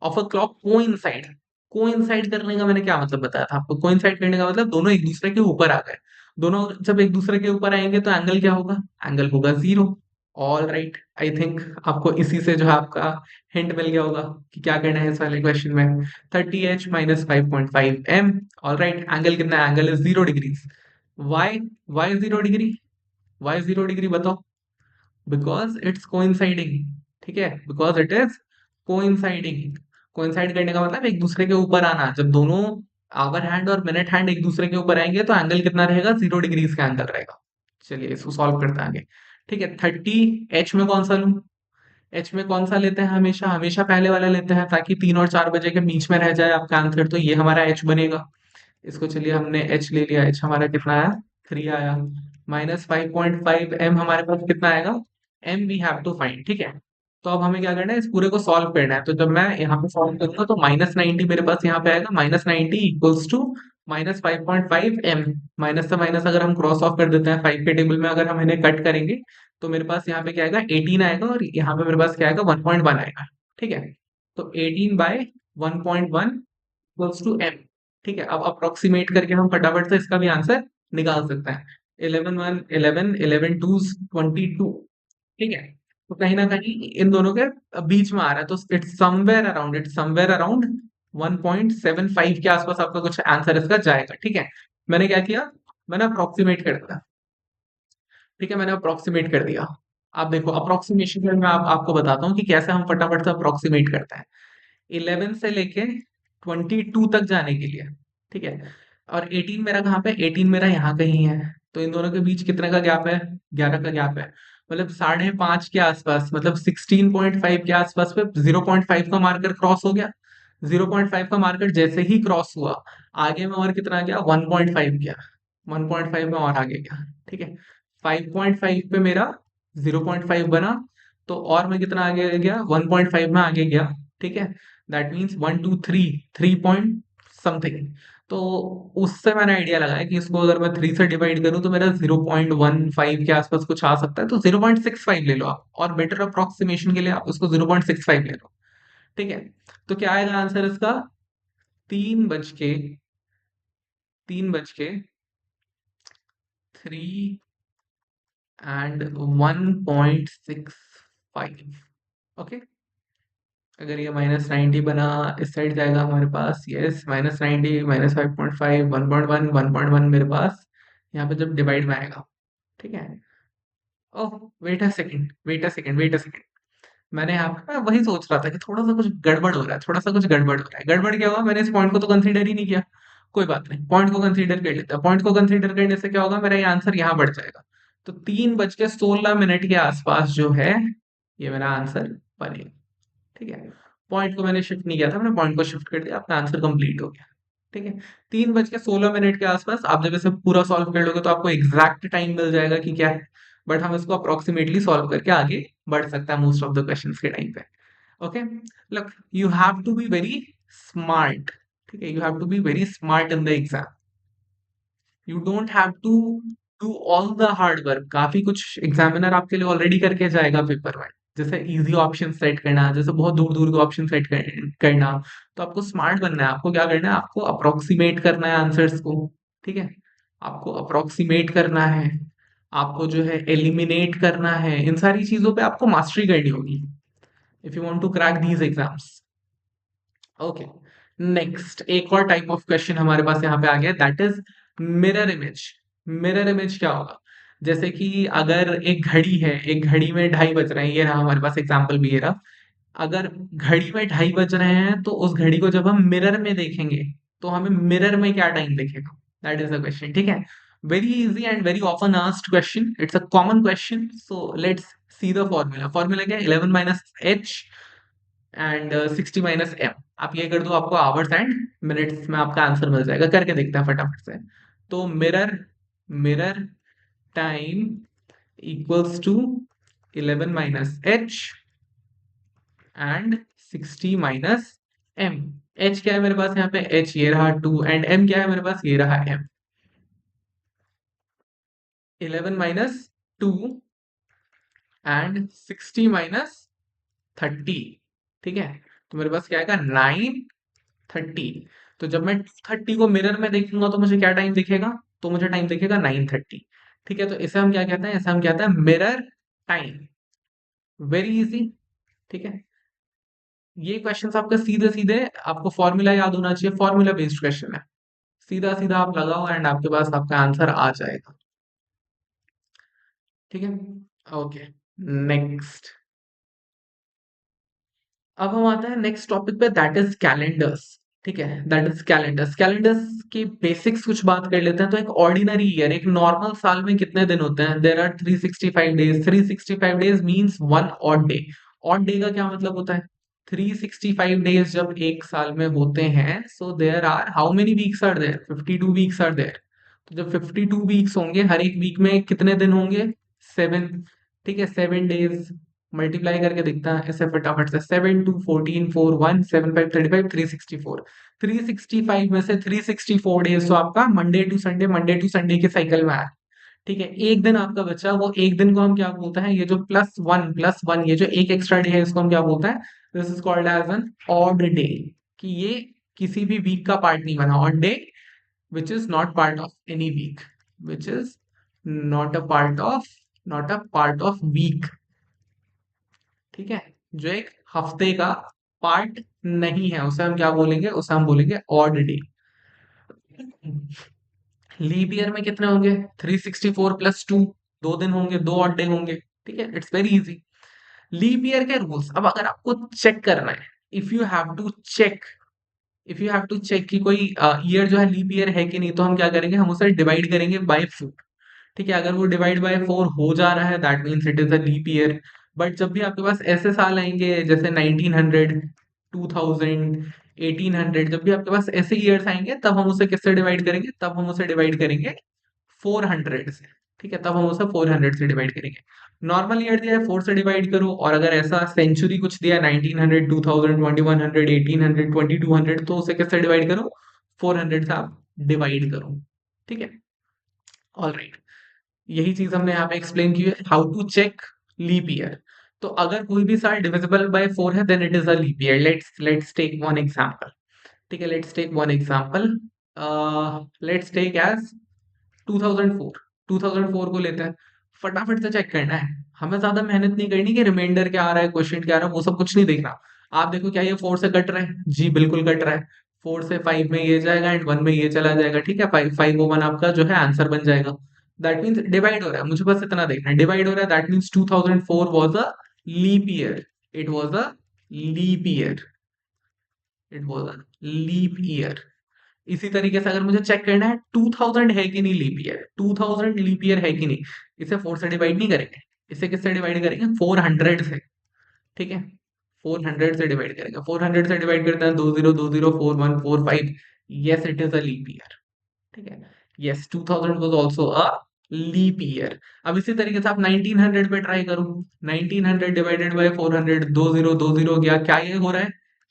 of a clock coincide? Coincide करने का मैंने क्या मतलब बताया था आपको? Coincide करने का मतलब दोनों एक दूसरे के ऊपर आ गए। दोनों जब एक दूसरे के ऊपर आएंगे तो एंगल क्या होगा? एंगल होगा zero. All right, I think आपको इसी से जो है आपका हिंट मिल गया होगा कि क्या करना है इस वाले क्वेश्चन में। 30h minus 5.5 m। All right, angle कितना है? Angle is 0 degrees. Why? Why 0 degree? Why 0 degree बताओ? Because it's coinciding. ठीक है, because it is coinciding. Coincide करने का मतलब एक दूसरे के ऊपर आना। जब दोनों आवर हैंड और मिनट हैंड एक दूसरे के ऊपर आएंगे तो एंगल कितना रहेगा? 0 डिग्रीज का एंगल रहेगा। चलिए इसको सॉल्व करते हैं आगे। ठीक है, 30 एच में कौन सा लूं? एच में कौन सा लेते हैं? हमेशा हमेशा पहले वाला लेते हैं ताकि 3 और 4 बजे के बीच में रह जाए आपका आंसर। तो ये हमारा एच बनेगा। इसको चलिए हमने एच ले लिया। एच हमारा कितना आया? 3 आया। माइनस 5.5 m हमारे पास कितना आएगा? M we have to find. ठीक है, तो अब हमें क्या करना है? इस पूरे को सॉल्व करना है। तो जब मैं यहाँ पे सॉल्व करूंगा तो -90 मेरे पास यहाँ पे आएगा। -90 इक्वल्स टू -5.5 m। माइनस से माइनस अगर हम क्रॉस ऑफ कर देते हैं 5 के टेबल में, अगर हम इन्हें कट करेंगे तो मेरे पास यहाँ पे क्या आएगा? 18 आएगा और यहाँ पे मेरे पास क्या आएगा? 1.1 आएगा। ठीक है, तो 18/1.1 इक्वल्स टू m। ठीक है, अब अप्रोक्सीमेट करके हम फटाफट से इसका भी आंसर निकाल सकते हैं। 11 1 11 11 2 22। ठीक है, तो कहीं ना कहीं इन दोनों के बीच में आ रहा है। तो इट्स समवेयर अराउंड 1.75 के आसपास आपका कुछ आंसर इसका जाएगा। ठीक है, मैंने क्या किया? मैंने अप्रोक्सीमेट कर दिया। ठीक है, मैंने अप्रोक्सीमेट कर दिया। आप देखो अप्रोक्सीमेशन में मैं आपको बताता हूँ कि कैसे हम फटाफट से अप्रोक्सीमेट करते हैं। 11 से लेके 22 तक जाने के लिए। ठीक है, और 18 मेरा कहाँ पे? 18 मेरा यहाँ कहीं है। तो इन दोनों के बीच कितने का गैप है? 11 का गैप है। मतलब 5.5 के आसपास, मतलब 16.5 के आसपास पे 0.5 का मार्कर क्रॉस हो गया। 0.5 का मार्कर जैसे ही क्रॉस हुआ, आगे में और कितना गया? 1.5 गया। 1.5 में और आगे गया। ठीक है, 5.5 पे मेरा 0.5 बना, तो और मैं कितना आगे गया? 1.5 में आगे गया। ठीक है, दैट मीन्स 1 2 3, 3 पॉइंट समथिंग। तो उससे मैंने आइडिया लगाया कि इसको अगर मैं 3 से डिवाइड करूं तो मेरा 0.15 के आसपास कुछ आ सकता है। तो 0.65 ले लो आप, और बेटर अप्रोक्सीमेशन के लिए आप उसको 0.65 ले लो। ठीक है, तो क्या आएगा आंसर इसका? 3 बज के 3 एंड 1.65। ओके, अगर ये -90 बना, इस साइड जाएगा हमारे पास। यस, -90 -5.5 1.1 1.1 मेरे पास यहाँ पे जब डिवाइड में आएगा। ठीक है, oh wait a second, wait a second, wait a second. मैंने यहाँ पे, मैं वही सोच रहा था कि थोड़ा सा कुछ गड़बड़ हो रहा है, थोड़ा सा कुछ गड़बड़ हो रहा है। गड़बड़ क्या हुआ? मैंने इस पॉइंट को तो कंसीडर ही नहीं किया। कोई बात नहीं, पॉइंट को कंसीडर कर लेते हैं। पॉइंट को कंसीडर करने से क्या होगा? मेरा ये आंसर यहाँ बढ़ जाएगा। तो 3 बज के 16 मिनट के आसपास जो है, ये मेरा आंसर बनेगा। ठीक है, पॉइंट को मैंने शिफ्ट नहीं किया था, मैंने पॉइंट को शिफ्ट कर दिया, आपका आंसर कंप्लीट हो गया। ठीक है, 3 बज के 16 मिनट के आसपास आप जब इसे पूरा सॉल्व कर लोगे तो आपको एग्जैक्ट टाइम मिल जाएगा कि क्या है। बट हम इसको अप्रोक्सीमेटली सॉल्व करके आगे बढ़ सकते हैं मोस्ट ऑफ द क्वेश्चंस के टाइम पे। Okay, look, you have to be very smart. ठीक है, you have to be very smart in the exam. You don't have to do all the hard work. काफी कुछ examiner आपके लिए already करके जाएगा पेपर में। जैसे इजी ऑप्शन सेट करना, जैसे बहुत दूर दूर के ऑप्शन सेट करना। तो आपको स्मार्ट बनना है। आपको क्या करना है? आपको अप्रोक्सीमेट करना है आंसर्स को। ठीक है, आपको अप्रोक्सीमेट करना है, आपको जो है एलिमिनेट करना है। इन सारी चीजों पे आपको मास्टरी करनी होगी if you want to crack these exams. Okay, next एक और टाइप ऑफ क्वेश्चन हमारे पास यहाँ पे आ गया, that is mirror image. Mirror image क्या होगा? जैसे कि अगर एक घड़ी है, एक घड़ी में 2:30 बज रहे हैं, ये रहा हमारे पास एग्जाम्पल भी, ये रहा। अगर घड़ी में 2:30 बज रहे हैं तो उस घड़ी को जब हम मिरर में देखेंगे तो हमें मिरर में क्या टाइम दिखेगा? That is the question. ठीक है, very easy and very often asked question, it's a common question. So let's see the formula. Formula क्या है? 11 - h एंड 60 - m। आप ये कर दो, आपको आवर्स एंड मिनट्स में आपका आंसर मिल जाएगा। करके देखते हैं फटाफट से। तो mirror mirror time equals to 11 - h and 60 - m। h क्या है मेरे पास यहाँ पे, h ये रहा 2, एंड m क्या है मेरे पास, ये रहा m। 11 - 2 एंड 60 - 30। ठीक है, तो मेरे पास क्या आएगा, 9:30। तो जब मैं 2:30 को मिरर में देखूंगा तो मुझे क्या टाइम दिखेगा, तो मुझे टाइम दिखेगा 9:30। ठीक है, तो इसे हम क्या कहते हैं, इसे हम कहते हैं मिरर टाइम। Very easy. ठीक है, ये क्वेश्चन आपका सीधे सीधे, आपको फॉर्मूला याद होना चाहिए, फॉर्मूला बेस्ड क्वेश्चन है। सीधा सीधा आप लगाओ एंड आपके पास आपका आंसर आ जाएगा। ठीक है, ओके, नेक्स्ट। अब हम आते हैं नेक्स्ट टॉपिक पे, दैट इज कैलेंडर्स। ठीक है, दैट इज कैलेंडर्स। कैलेंडर्स की बेसिक्स कुछ बात कर लेते हैं। तो एक ऑर्डिनरी ईयर, एक नॉर्मल साल में कितने दिन होते हैं, there are 365 days. 365 days means one odd day. Odd day का क्या मतलब होता है, 365 डेज जब एक साल में होते हैं, so there are how many weeks are there, 52 weeks are there. तो जब 52 वीक्स होंगे, हर एक वीक में कितने दिन होंगे, 7। ठीक है, 7 डेज मल्टीप्लाई करके दिखता है ऐसे फटाफट से, 7 2 14 4 1 7 5 35 364। 365 में से 364 डेज तो आपका Monday to Sunday, Monday to Sunday के साइकिल में आया। ठीक है, एक दिन आपका बचा, वो एक दिन को हम क्या बोलते हैं, ये जो +1 ये जो एक एक्स्ट्रा डे है, इसको हम क्या बोलते हैं, this is called as an odd day. कि ये किसी भी वीक का पार्ट नहीं बना, odd day which is not part of any week, which is not a part of, not a part of week. ठीक है, जो एक हफ्ते का पार्ट नहीं है, उसे हम क्या बोलेंगे, उसे हम बोलेंगे ऑड डे। लीप ईयर में कितने होंगे, 364 + 2, 2 दिन होंगे, 2 ऑड डे होंगे। ठीक है, it's very easy. Leap year के रूल्स, अब अगर आपको चेक करना है, if you have to check, if you have to check कि कोई ईयर जो है लीप ईयर है कि नहीं, तो हम क्या करेंगे, हम उसे डिवाइड करेंगे बाय 4। ठीक है, अगर वो डिवाइड बाय 4 हो जा रहा है, that means it is a leap year. But जब भी आपके पास ऐसे साल आएंगे जैसे 1900, 2000, 1800, जब भी आपके पास ऐसे ईयर्स आएंगे, तब हम उसे किससे डिवाइड करेंगे, तब हम उसे डिवाइड करेंगे 400 से। ठीक है, तब हम उसे 400 से डिवाइड करेंगे। नॉर्मल ईयर दिया है, 4 से डिवाइड करो, और अगर ऐसा सेंचुरी कुछ दिया है, 1900, 2000, 2100, 1800, 2200, तो उसे किससे डिवाइड करो, 400 से आप डिवाइड करो। ठीक है, ऑल राइट। यही चीज हमने यहाँ पे एक्सप्लेन की है, how to check leap year. तो अगर कोई भी साल डिविजिबल बाय 4 है, then it is a leap year. Let's take one example. ठीक है, let's take one example. Let's take as 2004। 2004 को लेते हैं, फटाफट से चेक करना है। हमें ज्यादा मेहनत नहीं करनी कि रिमाइंडर क्या आ रहा है, क्वेश्चन क्या आ रहा है, वो सब कुछ नहीं देखना। आप देखो क्या ये 4 से कट रहा है, जी बिल्कुल कट रहा है। 4 से 5 में ये जाएगा एंड 1 में ये चला जाएगा। ठीक है, 551 आपका जो है आंसर बन जाएगा। दैट मीन्स डिवाइड हो रहा है, मुझे बस इतना देखना है, डिवाइड हो रहा है, that means 2004 was a leap year. It was a leap year. It was a leap year. इसी तरीके से अगर मुझे चेक करना है 2000 है कि नहीं लीप ईयर, 2000 लीप ईयर है कि नहीं, इसे 4 से डिवाइड नहीं करेंगे, इसे किससे डिवाइड करेंगे, 400 से। ठीक है, 400 से डिवाइड करेंगे, 400 से डिवाइड करते हैं, 20204145। Yes, it is a leap year. ठीक है, yes, 2000 was also a leap year. अब इसी तरीके से आप 1900 पे ट्राई करो, 1900 डिवाइडेड बाय 400, 2020 गया, क्या ये हो रहा है,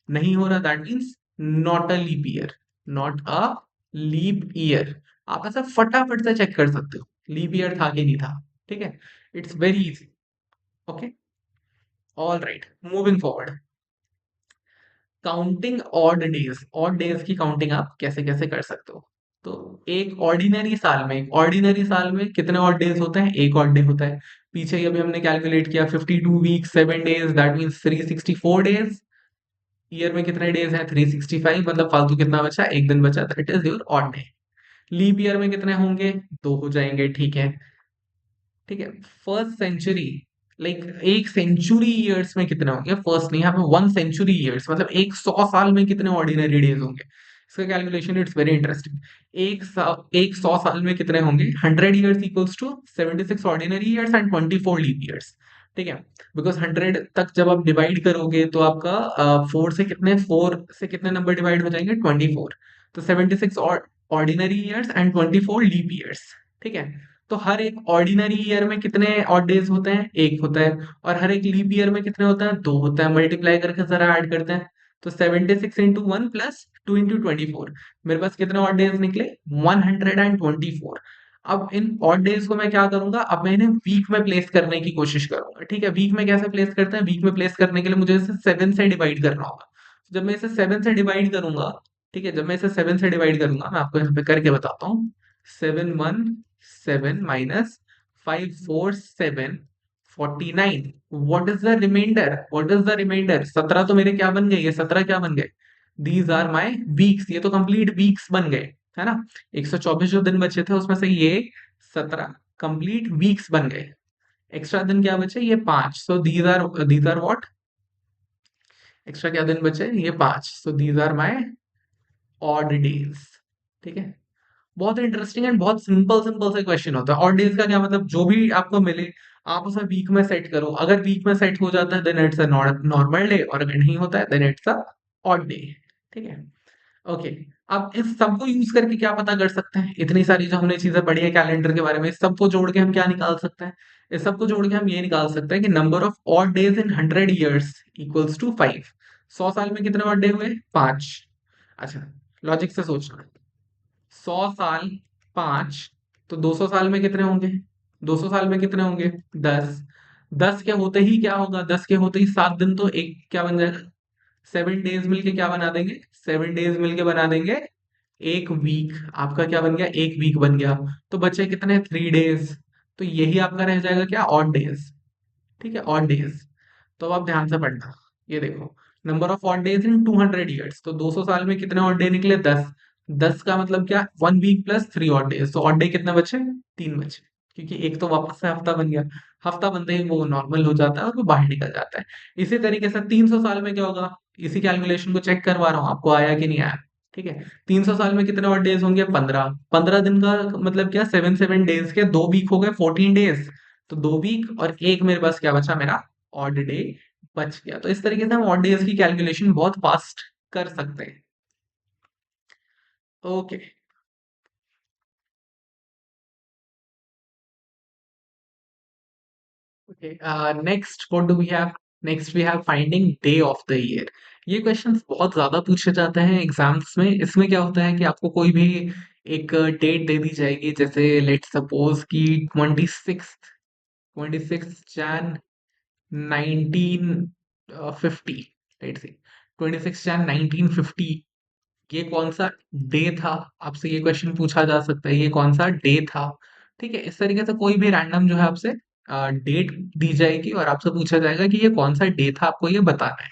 नहीं हो रहा, that means not a leap year, not a leap year. आप ऐसा फटाफट से चेक कर सकते हो, लीप ईयर था कि नहीं था। ठीक है, it's very easy. Okay, all right, moving forward. Counting odd days की काउंटिंग आप कैसे कैसे कर सकते हो। तो एक ऑर्डिनरी साल में कितने ऑड डेज होते हैं, एक ऑड डे होता है। पीछे ही अभी हमने कैलकुलेट किया, 52 week 7 days, that means 364 days. Year में कितने डेज हैं, 365, मतलब फालतू कितना बचा, एक दिन बचा, that is your odd day. Leap year में कितने होंगे, दो हो जाएंगे। ठीक है, ठीक है। फर्स्ट सेंचुरी, लाइक एक सेंचुरी ईयर्स में कितने होंगे, फर्स्ट नहीं, यहाँ पे 1 सेंचुरी ईयर्स मतलब 100 साल में कितने ऑर्डिनरी डेज होंगे। इसका कैलकुलेशन इट्स वेरी इंटरेस्टिंग। एक 100 साल में कितने होंगे, 100 years equals to 76 ordinary years and 24 leap years. ठीक है, बिकॉज 100 तक जब आप डिवाइड करोगे तो आपका 4 से कितने नंबर डिवाइड हो जाएंगे, 24। तो 76 ordinary years and 24 leap years. ठीक है, तो हर एक ऑर्डिनरी ईयर में कितने ऑड डेज होते हैं? एक होता है। और हर एक लीप ईयर में कितने होते हैं? दो होता है। मल्टीप्लाई करके जरा ऐड करते हैं, तो 76 into one plus two into 24, मेरे पास कितने ऑड डेज निकले? 124। अब इन ऑड डेज को मैं क्या करूंगा, अब मैं इन्हें वीक में प्लेस करने की कोशिश करूंगा। ठीक है, वीक में कैसे प्लेस करते हैं? वीक में प्लेस करने के लिए मुझे इसे 7 से डिवाइड करना होगा। जब मैं इसे 7 से डिवाइड करूंगा, ठीक है, जब मैं इसे 7 से डिवाइड करूंगा, मैं आपको यहाँ पे करके बताता हूँ। 7 minus 5 4 7 49। What is the reminder? What is the reminder? 17 तो मेरे क्या बन गए? ये 17 क्या बन गए? These are my weeks. ये तो कंप्लीट वीक्स बन गए, है ना। 124 जो दिन बचे थे उसमें से ये 17 कंप्लीट वीक्स बन गए। एक्स्ट्रा दिन क्या बचे? ये 5। So these are what? Extra क्या दिन बचे? ये 5। So these are my odd days. ठीक है, बहुत इंटरेस्टिंग एंड बहुत सिंपल सिंपल से क्वेश्चन होता है। ऑड डेज का क्या मतलब? जो भी आपको मिले आप उसे वीक में सेट करो। अगर वीक में सेट हो जाता है then it's a normal day, और अगर नहीं होता है then it's a odd day. ठीक है, ओके। अब इस सबको यूज करके क्या पता कर सकते हैं? इतनी सारी जो हमने चीजें पढ़ी है कैलेंडर के बारे में, इस सबको जोड़ के हम क्या निकाल सकते हैं? इस सबको जोड़ के हम ये निकाल सकते हैं कि number of odd days in 100 years equals to 5। 100 साल में कितने ऑड डे हुए? 5। अच्छा, लॉजिक से सोचना। 100 साल, 5, तो 200 साल में कितने होंगे? 200 साल में कितने होंगे? 10। 10 के होते ही क्या होगा? 10 के होते ही 7 दिन, तो एक क्या बन जाएगा? 7 डेज मिलके क्या बना देंगे? 7 डेज मिलके बना देंगे एक वीक। आपका क्या बन गया? एक वीक बन गया। तो बचे कितने? 3 डेज। तो यही आपका रह जाएगा क्या? Odd days. ठीक है, ऑड डेज। तो अब आप ध्यान से पढ़ना। ये देखो, number of odd days in 200 years, तो 200 साल में कितने ऑड डे निकले? 10। 10 का मतलब क्या? 1 वीक प्लस 3 ऑड डेज। तो ऑड डे कितने बचे? 3 बचे, क्योंकि एक तो वापस से हफ्ता बन गया। हफ्ता बनते ही वो नॉर्मल हो जाता है और वो बाहर निकल जाता है। इसी तरीके से 300 साल में क्या होगा? इसी कैलकुलेशन को चेक करवा रहा हूँ, आपको आया कि नहीं आया। ठीक है, 300 साल में कितने ऑड डेज होंगे? 15। 15 दिन का मतलब क्या? 7 7 डेज के 2 वीक हो गए, 14 डेज। तो 2 वीक और एक मेरे पास क्या बचा? मेरा ऑड डे बच गया। तो इस तरीके से हम ऑड डेज की कैलकुलेशन बहुत फास्ट कर सकते हैं। Okay, okay. Next what do we have? Next we have finding day of the year. ये क्वेश्चंस बहुत ज्यादा पूछे जाते हैं एग्जाम्स में। इसमें क्या होता है कि आपको कोई भी एक डेट दे दी जाएगी, जैसे लेट सपोज कि 26 1950, लेट से 26 Jan 1950, ये कौन सा डे था? आपसे ये क्वेश्चन पूछा जा सकता है, ये कौन सा डे था? ठीक है, इस तरीके से कोई भी रैंडम जो है आपसे डेट दी जाएगी और आपसे पूछा जाएगा कि ये कौन सा डे था, आपको ये बताना है।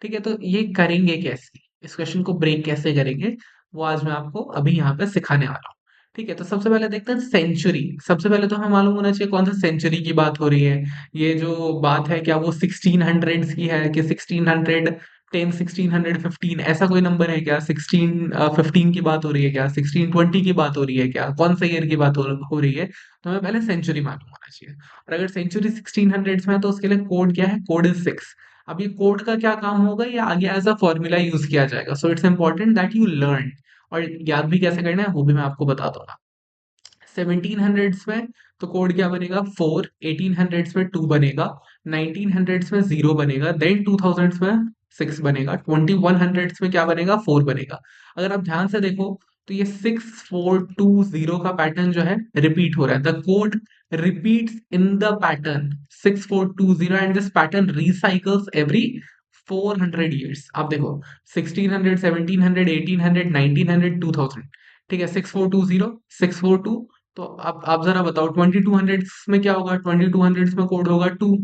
ठीक है, तो ये करेंगे कैसे? इस क्वेश्चन को ब्रेक कैसे करेंगे, वो आज मैं आपको अभी यहाँ पे सिखाने वाला हूँ। ठीक है, तो सबसे पहले देखते हैं सेंचुरी। सबसे पहले तो हमें मालूम होना चाहिए कौन सा सेंचुरी की बात हो रही है। ये जो बात है क्या वो 1600s की है कि 1610, 1615, ऐसा कोई नंबर है क्या? 1615 की बात हो रही है क्या? 1620 की बात हो रही है क्या? कौन सा ईयर की बात हो रही है? तो हमें पहले सेंचुरी मालूम होना चाहिए। और अगर सेंचुरी 1600s में है तो उसके लिए कोड क्या है? Code is 6। अब ये कोड का क्या काम होगा? ये आगे एज अ फॉर्मूला यूज किया जाएगा। So it's important that you learn. और याद भी कैसे करना है वो भी मैं आपको बता दूंगा। 1700s में तो कोड क्या बनेगा? 4। 1800s में 2 बनेगा। 1900s में 0 बनेगा। देन 2000s में 6 बनेगा। 2100s में क्या बनेगा? 4 बनेगा। अगर आप ध्यान से देखो तो ये 6420 का पैटर्न जो है रिपीट हो रहा है। The code repeats in the pattern 6420, and this pattern recycles every 400 years. आप देखो, 1600, 1700, 1800, 1900, 2000। ठीक है, 6420, 642। तो अब आप जरा बताओ 2200s में क्या होगा? 2200s में कोड होगा 2।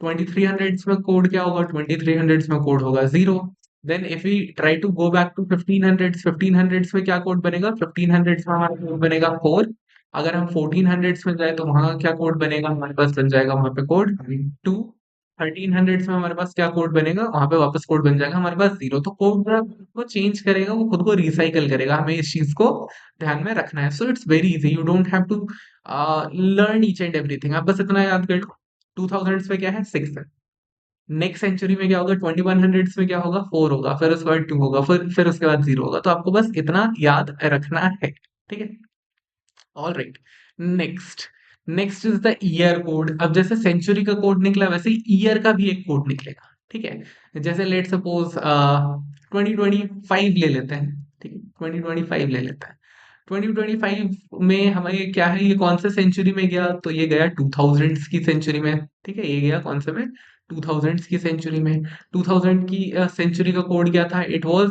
2300s में कोड क्या होगा? 2300s में कोड होगा 0। Then if we try to go back to 1500s, 1500s में क्या कोड बनेगा? 1500s में हमारा कोड बनेगा 4। अगर हम 1400s में जाए तो वहां क्या कोड बनेगा? हमारे पास बन जाएगा वहां पे कोड 2। 1300s में हमारे पास क्या कोड बनेगा? वहां पे वापस कोड बन जाएगा हमारे पास 0। तो कोड वो चेंज करेगा, वो खुद को रिसाइकल करेगा। हमें इस चीज को ध्यान में रखना है। So it's very easy, you don't have to learn each and everything. आप बस इतना याद कर लो। 2000s में क्या है? 6 है। नेक्स्ट सेंचुरी में क्या होगा? 2100s में क्या होगा? 4 होगा। फिर उसके बाद 2 होगा। फिर उसके बाद 0 होगा। तो आपको बस इतना याद रखना है। ठीक है, all right. Next, next is the year code. अब जैसे सेंचुरी का कोड निकला वैसे ही ईयर का भी एक कोड निकलेगा, ठीक है। जैसे लेट सपोज 2025 ले लेते हैं, ठीक है, 2025 ले लेते हैं। 2025 में हमें क्या है, ये कौन से सेंचुरी में गया, तो ये गया 2000s की सेंचुरी में, ठीक है। ये गया कौन से में, 2000s की सेंचुरी में। 2000 की सेंचुरी का कोड क्या था, it was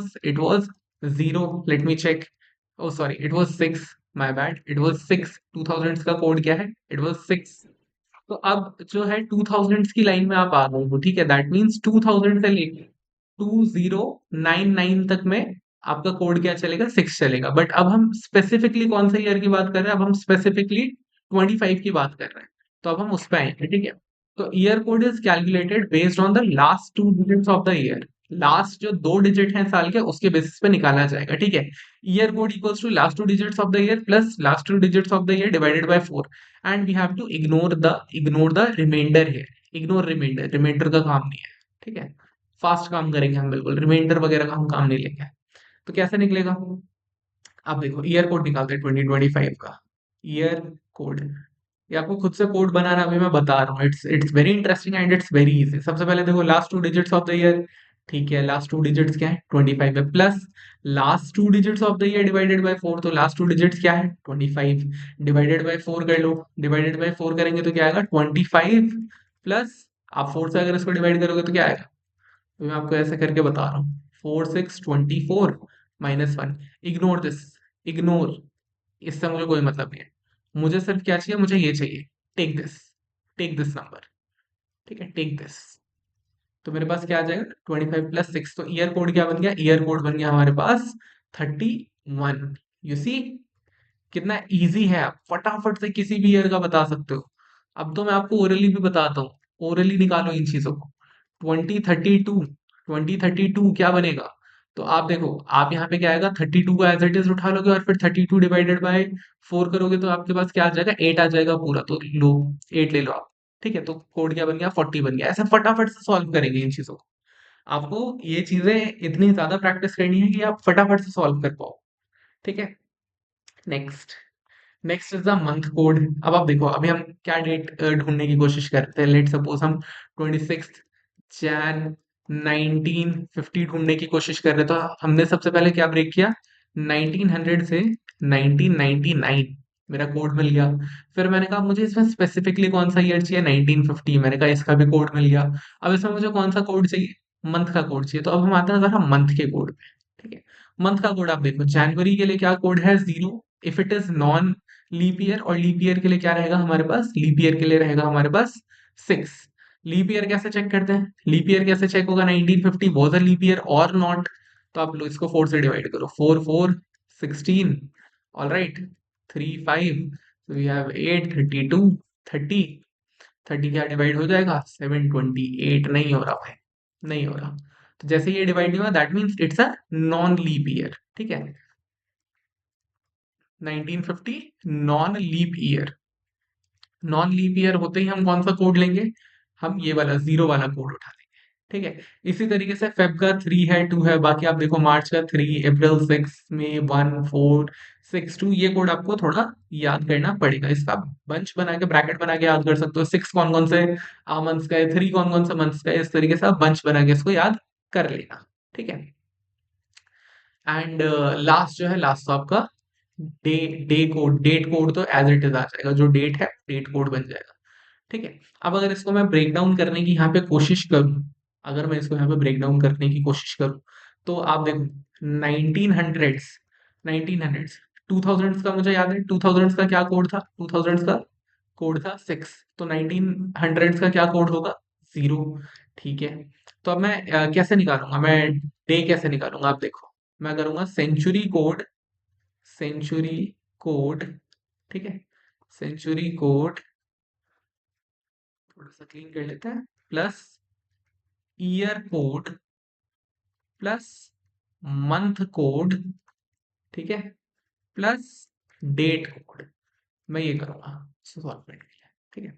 0, let me check. Oh sorry, it was 6, my bad, it was 6। 2000s का कोड क्या है, इट वाज 6। तो अब जो है 2000s की लाइन में आप आ गए हो, ठीक है। दैट मीन्स 2000 से लेके 2099 तक में आपका कोड क्या चलेगा, 6 चलेगा। बट अब हम स्पेसिफिकली कौन से ईयर की बात कर रहे हैं, अब हम स्पेसिफिकली 25 की बात कर रहे हैं। तो अब हम उस पे आएंगे, ठीक है। तो year code is calculated based on the last 2 digits of the year. Last जो 2 डिजिट हैं साल के, उसके बेसिस पे निकाला जाएगा, ठीक है। Year code equals to last 2 digits of the year plus last 2 digits of the year divided by 4। And we have to ignore the reminder here. Ignore reminder, reminder का काम नहीं है, ठीक है। फास्ट काम करेंगे हम, बिल्कुल रिमाइंडर वगैरह का हम काम नहीं लेंगे। तो कैसे निकलेगा, आप देखो ईयर कोड निकालते हैं 2025 का। ईयर कोड, ये आपको खुद से कोड बनाना अभी मैं बता रहा हूँ। It's very interesting and it's very easy. सबसे पहले देखो last 2 digits of the year, ठीक है। लास्ट 2 डिजिट्स क्या है, 25 है, plus last 2 digits of the year divided by 4। तो लास्ट 2 डिजिट्स क्या है, 25, डिवाइडेड बाय 4 कर लो। डिवाइडेड बाय 4 करेंगे तो क्या आएगा, 25 प्लस, आप 4 से अगर इसको डिवाइड करोगे तो क्या आएगा, तो मैं आपको ऐसे करके बता रहा हूँ, 4 6 24 -1। इग्नोर दिस, इग्नोर, इससे मुझे कोई मतलब नहीं है। मुझे सिर्फ क्या चाहिए, मुझे ये चाहिए, take this, take this number, ठीक है, टेक दिस। तो मेरे पास क्या आ जाएगा, 25 + 6। तो ईयर कोड क्या बन गया, ईयर कोड बन गया हमारे पास 31। यू सी कितना इजी है, आप फटाफट से किसी भी ईयर का बता सकते हो। अब तो मैं आपको ओरली भी बताता हूँ, ओरली निकालो इन चीजों को। 2032, 2032 क्या बनेगा, तो आप देखो, आप यहाँ पे क्या आएगा, 32 को एज इट इज उठा लोगे और फिर 32 डिवाइडेड बाय 4 करोगे तो आपके पास क्या आ जाएगा, 8 आ जाएगा पूरा। तो लो, 8 ले लो आप, ठीक है। तो कोड क्या बन गया, 40 बन गया। ऐसे फटाफट से सॉल्व करेंगे इन चीजों को। आपको ये चीजें इतनी ज्यादा प्रैक्टिस करनी है कि आप फटाफट से सॉल्व कर पाओ, ठीक है। Next, next is the month code. अब आप देखो, अभी हम क्या डेट ढूंढने की कोशिश करते हैं। लेट सपोज हम 26 जैन 1950 ढूंढने की कोशिश कर रहे हैं। तो हमने सबसे पहले क्या ब्रेक किया, 1900 से 1999, मेरा कोड मिल गया। फिर मैंने कहा मुझे इसमें स्पेसिफिकली कौन सा ईयर चाहिए, 1950, मैंने कहा इसका भी कोड मिल गया। अब इसमें मुझे कौन सा कोड चाहिए, मंथ का कोड चाहिए। तो अब हम आते हैं जरा मंथ के कोड पे, ठीक है। मंथ का कोड आप देखो, जनवरी के लिए क्या कोड है, 0 if it is non leap year. और लीप ईयर के लिए क्या रहेगा हमारे पास, लीप ईयर के लिए रहेगा हमारे पास 6। लीप ईयर कैसे चेक करते हैं, लीप ईयर कैसे चेक होगा, 1950 वॉज अ लीप ईयर और नॉट। तो आप लो इसको 4 से डिवाइड करो, 4 4 16, all right, 3 5, so we have 8 32 30। 30 क्या डिवाइड हो जाएगा, 728, नहीं हो रहा भाई, नहीं हो रहा। तो जैसे ये डिवाइड नहीं हुआ, that means it's a non leap year, ठीक है। 1950 non leap year. Non leap year होते ही हम कौन सा कोड लेंगे, हम ये वाला 0 वाला कोड उठा लेंगे, ठीक है। इसी तरीके से फेब का 3 है, 2 है, बाकी आप देखो मार्च का 3, अप्रैल 6, मई 1 4 6 2। ये कोड आपको थोड़ा याद करना पड़ेगा। इसका बंच बना के, ब्रैकेट बना के याद कर सकते हो। 6 कौन कौन से मंथ्स का है, 3 कौन कौन से मंथ्स का है, इस तरीके से आप बंच बना के इसको याद कर लेना, ठीक है। एंड लास्ट जो है, लास्ट तो आपका day, day code, date code तो एज इट इज आ जाएगा। जो डेट है, डेट कोड बन जाएगा, ठीक है। अब अगर इसको मैं ब्रेक डाउन करने की यहाँ पे कोशिश करूँ, अगर मैं इसको यहाँ पे ब्रेक डाउन करने की कोशिश करूँ, तो आप देखो 1900s, 1900s, 2000s का मुझे याद है, 2000s का क्या कोड था, 2000s का कोड था 6। तो 1900s का क्या कोड होगा, 0, ठीक है। तो अब मैं कैसे निकालूंगा, मैं डे कैसे निकालूंगा, आप देखो, मैं करूंगा सेंचुरी कोड, सेंचुरी कोड, ठीक है। सेंचुरी कोड थोड़ा सा क्लीन कर लेते हैं, plus year code plus month code, ठीक है, प्लस डेट कोड। मैं ये करूंगा सॉल्व करने के लिए, ठीक है।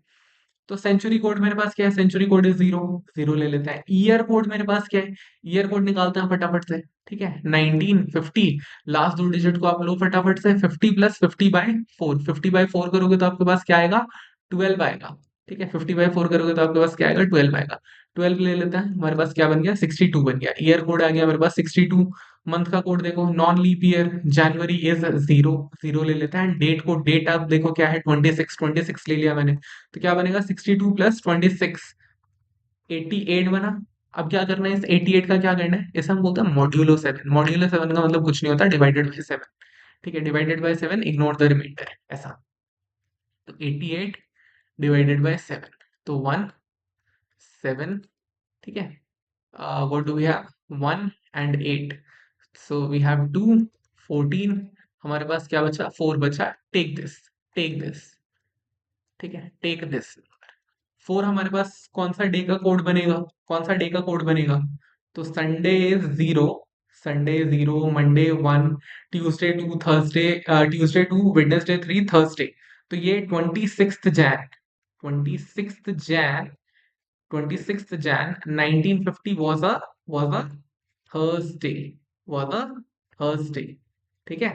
तो सेंचुरी कोड मेरे पास क्या है, सेंचुरी कोड इज 0, 0 ले लेते हैं। ईयर कोड मेरे पास क्या है, ईयर कोड निकालते हैं फटाफट से। ठीक है, 1950, लास्ट दो डिजिट को आप लो फटाफट से, 50 प्लस 50/4, 50/4 करोगे तो आपके पास क्या आएगा, 12 आएगा। ठीक है, 50/4 करोगे तो आपके पास क्या आएगा, 12 आएगा। 12 ले लेते हैं, हमारे पास क्या बन गया, 62 बन गया। ईयर कोड आ गया मेरे पास 62। मंथ का कोड देखो, non leap year, January is 0, 0 ले लेते हैं। डेट को, डेट आप देखो क्या है, 26, 26 ले लिया मैंने। तो क्या बनेगा, 62 प्लस 26, 88 बना। अब क्या करना है, इस 88 का क्या करना है, इसे हम बोलते हैं मॉड्यूलो 7। मॉड्यूलो 7 का मतलब कुछ नहीं होता, डिवाइडेड बाय 7। ठीक है, divided by 7, ignore the reminder, ऐसा। तो 88 डिवाइडेड बाय 7, तो 1 7। ठीक है, what do we have, 1 and 8, so we have 2 14, हमारे पास क्या बचा, 4 बचा। Take this, take this. ठीक है, टेक दिस 4, हमारे पास कौन सा डे का कोड बनेगा, कौन सा डे का कोड बनेगा, तो Sunday is 0, Sunday 0, Monday 1, Tuesday 2, Thursday, Tuesday 2, Wednesday 3, Thursday. तो ये 26 Jain, 26 Jain, 26 Jan 1950 was a Thursday, was a Thursday। ठीक है,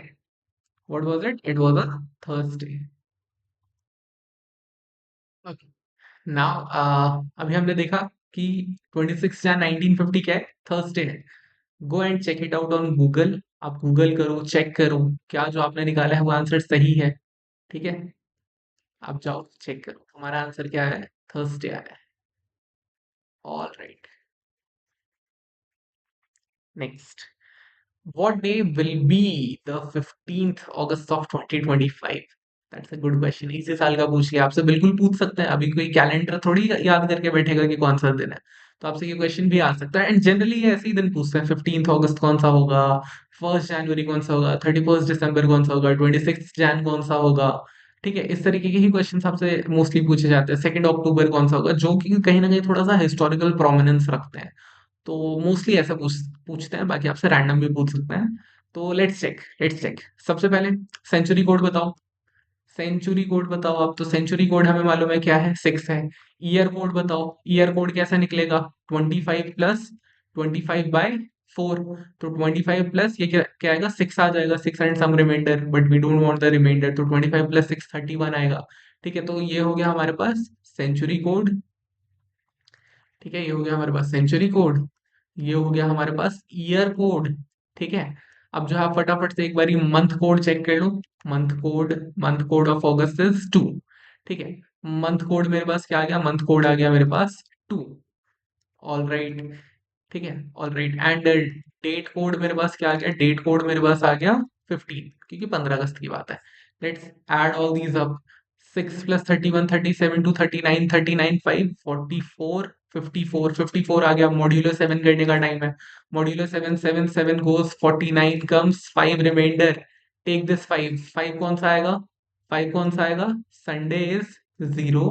what was it, it was a Thursday। okay, now अभी हमने देखा कि 26 Jan 1950 क्या है, थर्सडे है। Go and check it out on Google, आप गूगल करो, चेक करो क्या जो आपने निकाला है वो आंसर सही है। ठीक है, आप जाओ चेक करो, हमारा आंसर क्या है, थर्सडे आया है। All right, next, what day will be the 15th August of 2025? That's a good question। इसी साल का पूछ लिया, आपसे बिल्कुल पूछ सकते हैं, अभी कोई कैलेंडर थोड़ी याद करके बैठेगा कि कौन सा दिन है। तो आपसे ये क्वेश्चन भी आ सकता है, एंड जनरली ये ऐसे ही दिन पूछते हैं, 15 अगस्त कौन सा होगा, 1 जनवरी कौन सा होगा, 31 दिसंबर कौन सा होगा, 26 जैन कौन सा होगा। ठीक है, इस तरीके के ही क्वेश्चन आपसे मोस्टली पूछे जाते हैं। 2 अक्टूबर कौन सा होगा, जो कि कहीं ना कहीं थोड़ा सा हिस्टोरिकल प्रोमिनेंस रखते हैं। तो मोस्टली ऐसा पूछते हैं, बाकी आपसे रैंडम भी पूछ सकते हैं। तो लेट्स चेक, लेट्स चेक। सबसे पहले सेंचुरी कोड बताओ, सेंचुरी कोड बताओ आप। तो सेंचुरी कोड हमें मालूम है क्या है, 6 है। ईयर कोड बताओ, ईयर कोड कैसा निकलेगा, 25 प्लस 25/4। तो 25 प्लस ये क्या क्या आएगा, 6 आ जाएगा, 6 and some reminder, but we don't want the reminder, तो 25 प्लस 6 31 आएगा। ठीक है, तो ये हो गया हमारे पास सेंचुरी कोड। ठीक है, ये हो गया हमारे पास सेंचुरी कोड, ये हो गया हमारे पास ईयर कोड। ठीक है, अब जो है आप फटाफट से एक बारी मंथ कोड चेक कर लो। Month code of August is 2। ठीक है, मंथ कोड मेरे पास क्या आ गया, मंथ कोड आ गया मेरे पास 2। ऑल राइट, ठीक है, all right. And date code मेरे पास क्या आ गया, डेट कोड मेरे पास आ गया 15, क्योंकि 15 अगस्त की बात है। Let's add all these up, 6 plus 31, 37, 2 39, 39 5 44, 54, 54 आ गया। मॉड्यूलो 7 करने का टाइम है। Modulo 7, 7 7 goes 49 comes 5 reminder. Take this 5, 5 कौन सा आएगा, 5 कौन सा आएगा, Sunday is 0,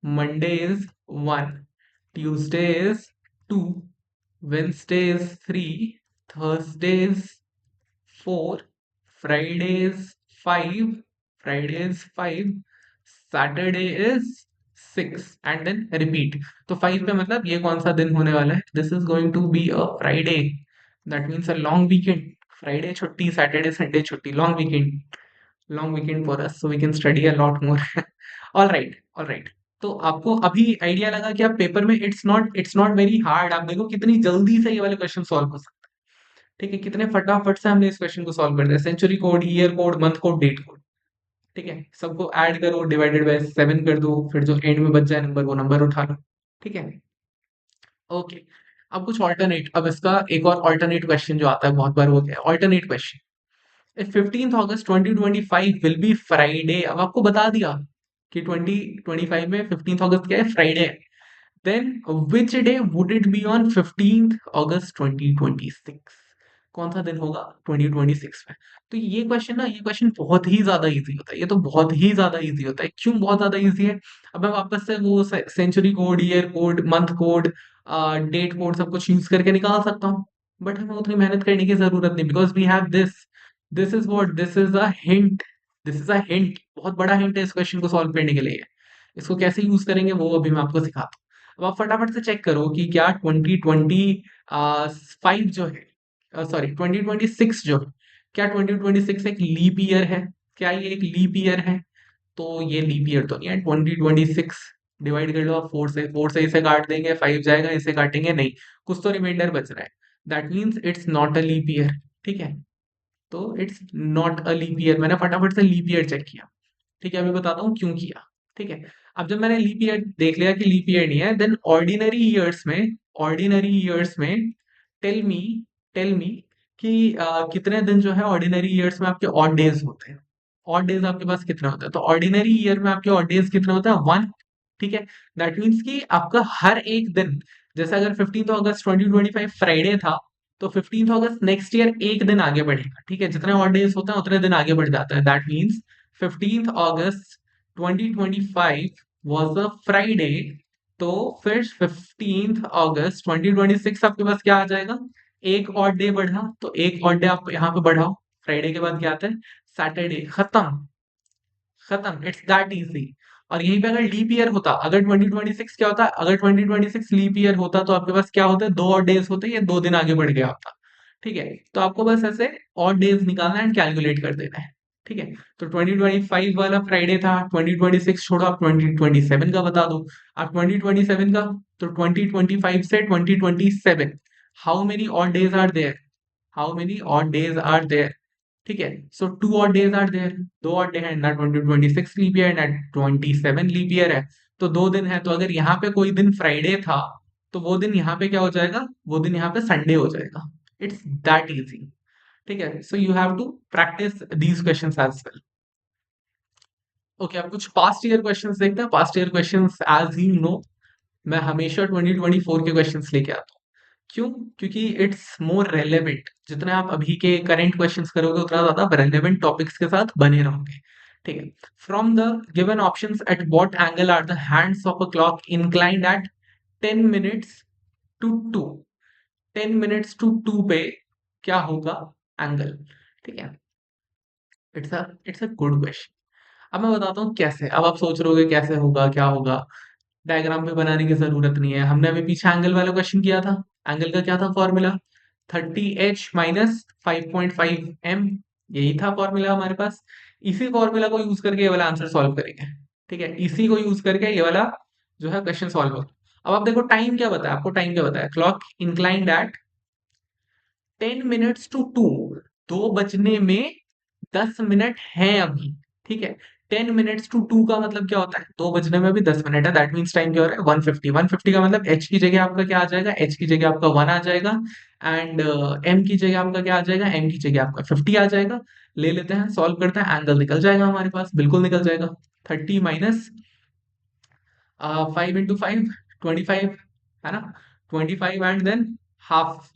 Monday is 1, Tuesday is 2, Wednesday is 3, Thursday is 4, Friday is 5, Friday is 5, Saturday is 6, and then repeat। तो 5 पे मतलब ये कौन सा दिन होने वाला है, this is going to be a Friday, that means a long weekend. Friday छुट्टी, सैटरडे संडे छुट्टी, long weekend, long weekend for us, so we can study a lot more. All right, all right. तो आपको अभी idea लगा कि आप paper में it's not very hard, आप देखो कितनी जल्दी से ये वाले क्वेश्चन सॉल्व हो सकते हैं। ठीक है, कितने फटाफट से हमने इस क्वेश्चन को सॉल्व कर दिया। Century code, year code, month code, date code. ठीक है, सबको ऐड करो, डिवाइडेड बाय 7 कर दो, फिर जो एंड में बच जाए नंबर, वो नंबर उठा लो। ठीक है, ओके। अब कुछ ऑल्टरनेट, अब इसका एक और ऑल्टरनेट क्वेश्चन जो आता है बहुत बार, वो क्या है, alternate question. If 15 August 2025 will be Friday, अब आपको बता दिया कि 2025 में 15 अगस्त क्या है, फ्राइडे है। Then which day would it be on 15 August 2026, कौन सा दिन होगा 2026 में। तो ये क्वेश्चन ना, ये क्वेश्चन बहुत ही ज्यादा इजी होता है, ये तो बहुत ही ज्यादा इजी होता है। क्यों बहुत ज्यादा इजी है, अब मैं वापस से वो century code, year code, month code, date code सब कुछ यूज करके निकाल सकता हूँ, बट हमें उतनी मेहनत करने की जरूरत नहीं, because we have this is what, this is a hint, this is a hint, बहुत बड़ा हिंट है इस क्वेश्चन को सॉल्व करने के लिए। इसको कैसे यूज करेंगे वो अभी मैं आपको सिखाता हूँ। अब आप फटाफट से चेक करो कि क्या 2025 जो है, सॉरी 2026 जो है, क्या 2026 एक लीप ईयर है? क्या ये एक लीप ईयर है? तो ये लीप ईयर तो नहीं है। 2026 डिवाइड कर लो आप 4 से इसे काट देंगे, 5 जाएगा, इसे काटेंगे नहीं, कुछ तो रिमाइंडर बच रहा है। That means it's not a leap year. ठीक है, तो it's not a leap year. मैंने फटाफट से लीप ईयर चेक किया। ठीक है, अभी बताता हूँ क्यों किया। ठीक है, अब जब मैंने लीप ईयर देख लिया कि लीप ईयर नहीं है, देन ऑर्डिनरी ईयर्स में टेल मी टेल मी कि कितने दिन जो है ऑर्डिनरी ईयर्स में आपके ऑड डेज होते हैं। ऑड डेज आपके पास कितने होते हैं? तो ऑर्डिनरी ईयर में आपके ऑड डेज कितने होते हैं? 1। ठीक है, दैट मीन्स कि आपका हर एक दिन, जैसे अगर 15 अगस्त 2025 फ्राइडे था, तो 15 अगस्त नेक्स्ट ईयर एक दिन आगे बढ़ेगा। ठीक है, जितने ऑड डेज होते हैं उतने दिन आगे बढ़ जाता है। That means 15 August 2025 was a Friday, तो फिर 15 अगस्त 2026 आपके पास क्या आ जाएगा? एक और डे बढ़ा, तो एक और डे आप यहाँ पे बढ़ाओ। फ्राइडे के बाद क्या आता है? सैटरडे। खत्म, खत्म, इट्स दैट इजी। और यहीं पे अगर लीप ईयर होता, अगर 2026 क्या होता, अगर 2026 लीप ईयर होता तो आपके पास क्या होता? दो और डेज होते, ये 2 दिन आगे बढ़ गया होता। ठीक है, तो आपको बस ऐसे और डेज निकालना एंड कैलकुलेट कर देना है। ठीक है, तो 2025 वाला फ्राइडे था, 2026 छोड़ो, आप 2027 का बता दो। आप 2027 का, तो 2025 से 2027, how many odd days are there? How many odd days are there? ठीक है, so 2 odd days are there. 2 odd day है ना, 2026 लीप ईयर है ना 27 लीप ईयर है, तो 2 दिन है। तो अगर यहाँ पे कोई दिन फ्राइडे था, तो वो दिन यहाँ पे क्या हो जाएगा? वो दिन यहाँ पे संडे हो जाएगा। It's that easy. ठीक है, so you have to practice these questions as well. Okay, अब कुछ पास्ट ईयर क्वेश्चंस देखते हैं। Past year questions, as you know, मैं हमेशा 2024 के क्वेश्चंस लेके आता हूँ। क्यों? क्योंकि इट्स मोर रेलेवेंट। जितने आप अभी के करंट क्वेश्चंस करोगे उतना ज्यादा रेलेवेंट टॉपिक्स के साथ बने रहोगे। ठीक है, from the given options, at what angle are the hands of a clock inclined at 10 minutes to 2? 10 minutes to 2 पे क्या होगा एंगल? ठीक है, इट्स अ गुड क्वेश्चन। अब मैं बताता हूँ कैसे। अब आप सोच रहे होगे कैसे होगा, क्या होगा। डायग्राम पे बनाने की जरूरत नहीं है, हमने अभी पीछे एंगल वाला क्वेश्चन किया था। एंगल का क्या था फॉर्मूला? 30h माइनस 5.5m, यही था फॉर्मूला हमारे पास। इसी फॉर्मूला को यूज करके ये वाला आंसर सॉल्व करेंगे। ठीक है, इसी को यूज करके ये वाला जो है क्वेश्चन सॉल्व होगा। अब आप देखो टाइम क्या बताया, आपको टाइम क्या बताया? Clock inclined at 10 minutes to 2, 2 बजने में 10 मिनट है अभी। ठीक है, 10 मिनट्स टू 2 का मतलब क्या होता है? 2 बजने में भी 10 मिनट है। दैट मीन्स टाइम क्या हो रहा है? 150। 150 का मतलब एच की जगह आपका क्या आ जाएगा? एच की जगह आपका 1 आ जाएगा, एंड एम की जगह आपका क्या आ जाएगा? एम की जगह आपका 50 आ जाएगा। ले लेते हैं, सॉल्व करते हैं, एंगल निकल जाएगा हमारे पास, बिल्कुल निकल जाएगा। 30 माइनस 5 into 5, 25, है ना? 25 एंड देन हाफ,